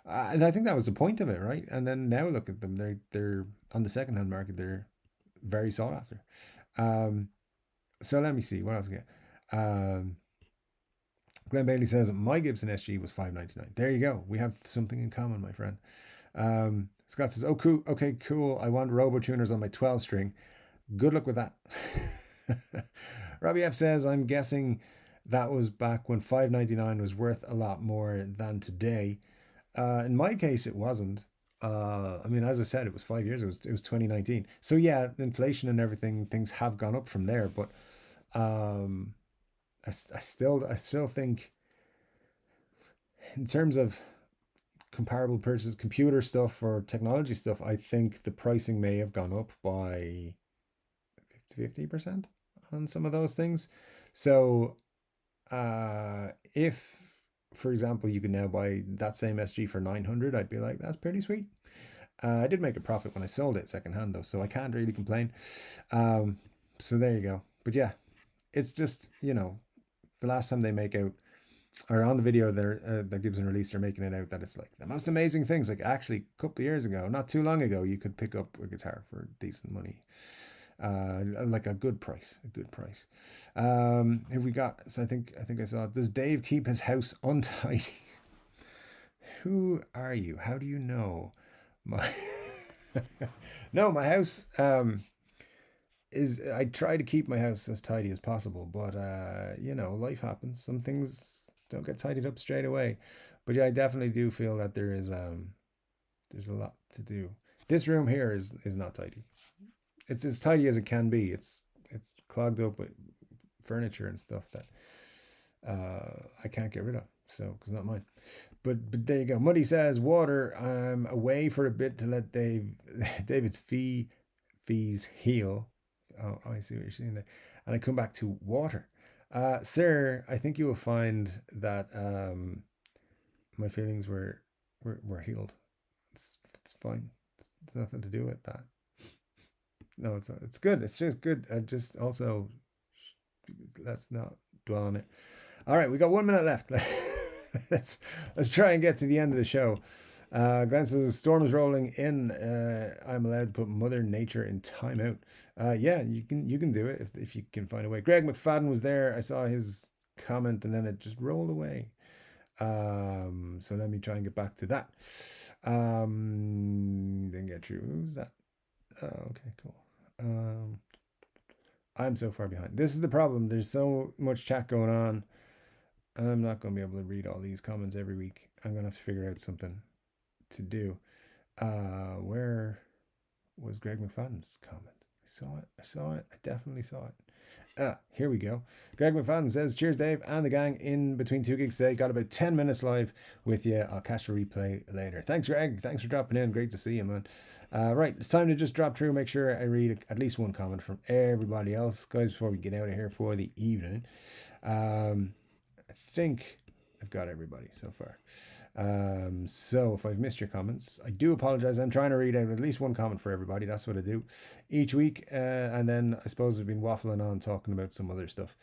And I think that was the point of it, right? And then now look at them. They're on the secondhand market. They're very sought after. So let me see. What else we get? Glenn Bailey says, my Gibson SG was $599. There you go. We have something in common, my friend. Scott says, oh, cool. Okay, cool. I want robo tuners on my 12 string. Good luck with that. Robbie F says, I'm guessing that was back when $599 was worth a lot more than today. In my case, it wasn't. I mean, as I said, it was 5 years. It was 2019. So yeah, inflation and everything, things have gone up from there. But I still think, in terms of comparable purchases, computer stuff or technology stuff, I think the pricing may have gone up by 50% on some of those things. So if, for example, you can now buy that same SG for 900, I'd be like, that's pretty sweet. I did make a profit when I sold it secondhand though, so I can't really complain. Um, so there you go. But yeah, it's just, the last time they make out, or on the video there that Gibson released, they're making it out that it's like the most amazing things. Like actually, a couple of years ago, not too long ago, you could pick up a guitar for decent money, like a good price, a good price. Here we got. So I think I saw. Does Dave keep his house untidy? Who are you? How do you know? My no, my house is. I try to keep my house as tidy as possible, but life happens. Some things don't get tidied up straight away. But yeah, I definitely do feel that there's a lot to do. This room here is not tidy. It's as tidy as it can be. It's clogged up with furniture and stuff that I can't get rid of. So, because not mine. But there you go. Muddy says water. I'm away for a bit to let David's fees heal. Oh, I see what you're saying there. And I come back to water. Sir, I think you will find that my feelings were healed. It's fine. It's nothing to do with that. No, it's not. It's good. It's just good. Just also, let's not dwell on it. All right, we got 1 minute left. let's try and get to the end of the show. Glenn says the storm is rolling in. I'm allowed to put Mother Nature in timeout. Yeah, you can do it if you can find a way. Greg McFadden was there. I saw his comment and then it just rolled away. So let me try and get back to that. Didn't get through. Who's that? Oh, okay, cool. I'm so far behind. This is the problem. There's so much chat going on. I'm not going to be able to read all these comments every week. I'm going to have to figure out something to do. Where was Greg McFadden's comment? I saw it. I saw it. I definitely saw it. Here we go. Greg McFadden says, cheers, Dave and the gang in between two gigs today. Got about 10 minutes live with you. I'll catch the replay later. Thanks, Greg. Thanks for dropping in. Great to see you, man. Right, it's time to just drop through. Make sure I read at least one comment from everybody else, guys, before we get out of here for the evening. I think I've got everybody so far. So if I've missed your comments, I do apologize. I'm trying to read out at least one comment for everybody. That's what I do each week. And then I suppose I've been waffling on talking about some other stuff.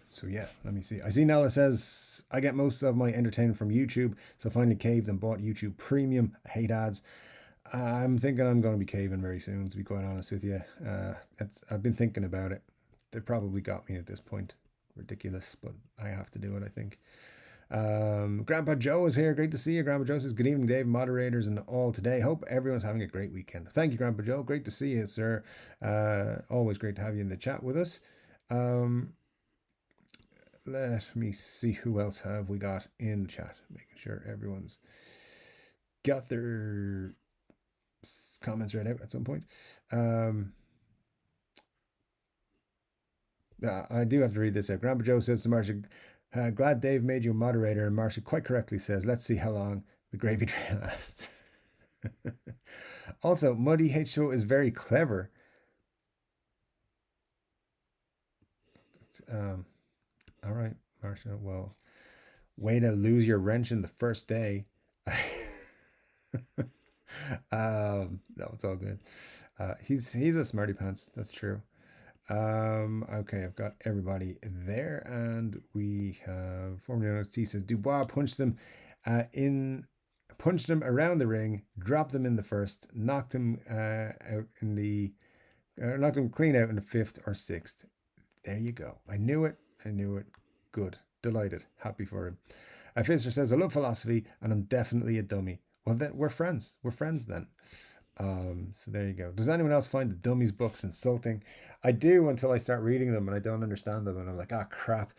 So yeah, let me see. I see Nella says, I get most of my entertainment from YouTube. So finally caved and bought YouTube Premium. I hate ads. I'm thinking I'm going to be caving very soon, to be quite honest with you. I've been thinking about it. They've probably got me at this point. Ridiculous, but I have to do it, I think. Grandpa Joe is here. Great to see you. Grandpa Joe says, good evening, Dave, moderators and all today. Hope everyone's having a great weekend. Thank you, Grandpa Joe. Great to see you, sir. Always great to have you in the chat with us. Let me see who else have we got in the chat. Making sure everyone's got their comments read out at some point. I do have to read this out. Grandpa Joe says to Marsha, glad Dave made you a moderator. And Marsha quite correctly says, let's see how long the gravy train lasts. Also, Muddy H2O is very clever. All right, Marsha. Well, way to lose your wrench in the first day. No, it's all good. He's a smarty pants. That's true. Okay, I've got everybody there, and we have formerly known as T says Dubois punched them punched him around the ring, dropped him in the first, knocked him out in the knocked him clean out in the fifth or sixth. There you go. I knew it. I knew it. Good. Delighted. Happy for him. Fister says, I love philosophy and I'm definitely a dummy. Well, then we're friends. We're friends then. So there you go. Does anyone else find the dummies books insulting? I do until I start reading them and I don't understand them and I'm like, ah, crap.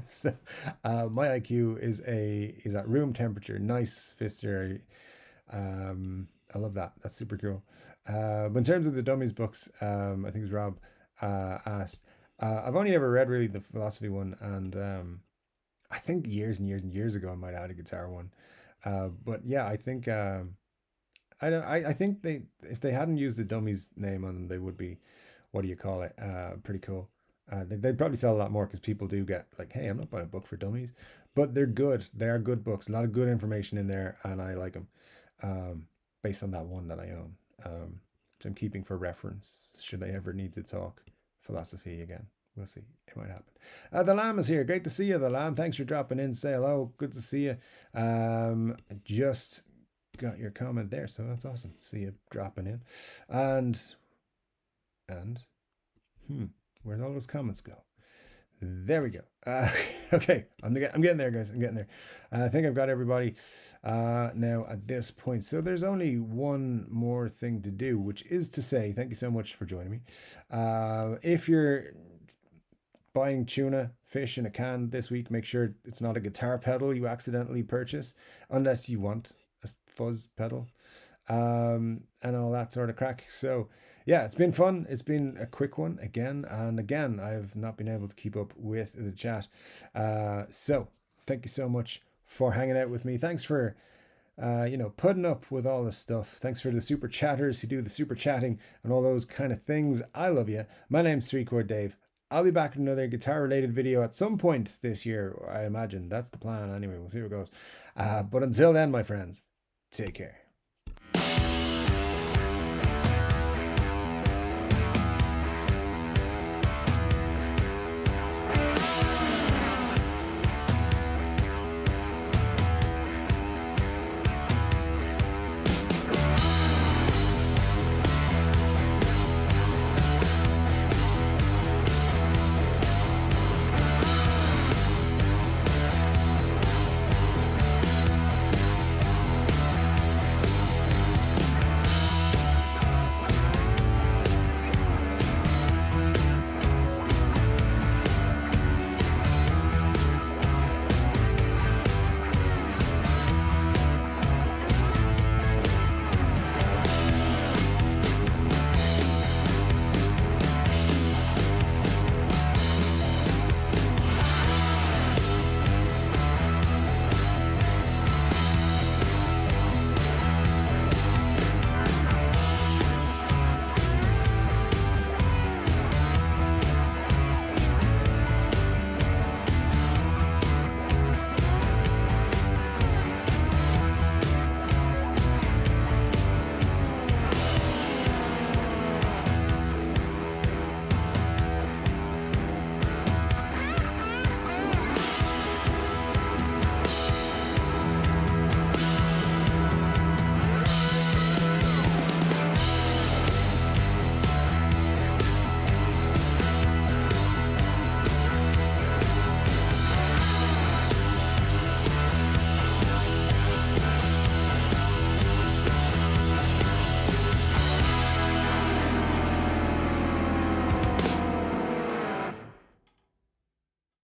So, my IQ is at room temperature. Nice, Fister. I love that. That's super cool. But in terms of the dummies books, I think it was Rob asked. I've only ever read really the philosophy one, and I think years and years and years ago I might have had a guitar one. But yeah, I think I don't. I think they, if they hadn't used the dummies name on them, they would be, what do you call it? Pretty cool. They'd probably sell a lot more because people do get like, hey, I'm not buying a book for dummies, but they're good. They are good books. A lot of good information in there, and I like them. Um, Based on that one that I own, which I'm keeping for reference. Should I ever need to talk philosophy again? We'll see. It might happen. The Lamb is here. Great to see you, the Lamb. Thanks for dropping in. Say hello. Good to see you. Just got your comment there, so that's awesome. See you dropping in, and and where'd all those comments go? There we go. Okay, I'm getting there, guys. I'm getting there. I think I've got everybody now at this point. So there's only one more thing to do, which is to say thank you so much for joining me. If you're buying tuna fish in a can this week, make sure it's not a guitar pedal you accidentally purchase, unless you want a fuzz pedal, and all that sort of crack. So yeah, it's been fun. It's been a quick one again and again. I've not been able to keep up with the chat. So thank you so much for hanging out with me. Thanks for putting up with all this stuff. Thanks for the super chatters who do the super chatting and all those kind of things. I love you. My name's Chord Dave. I'll be back in another guitar related video at some point this year. I imagine that's the plan anyway. We'll see how it goes. But until then, my friends, take care.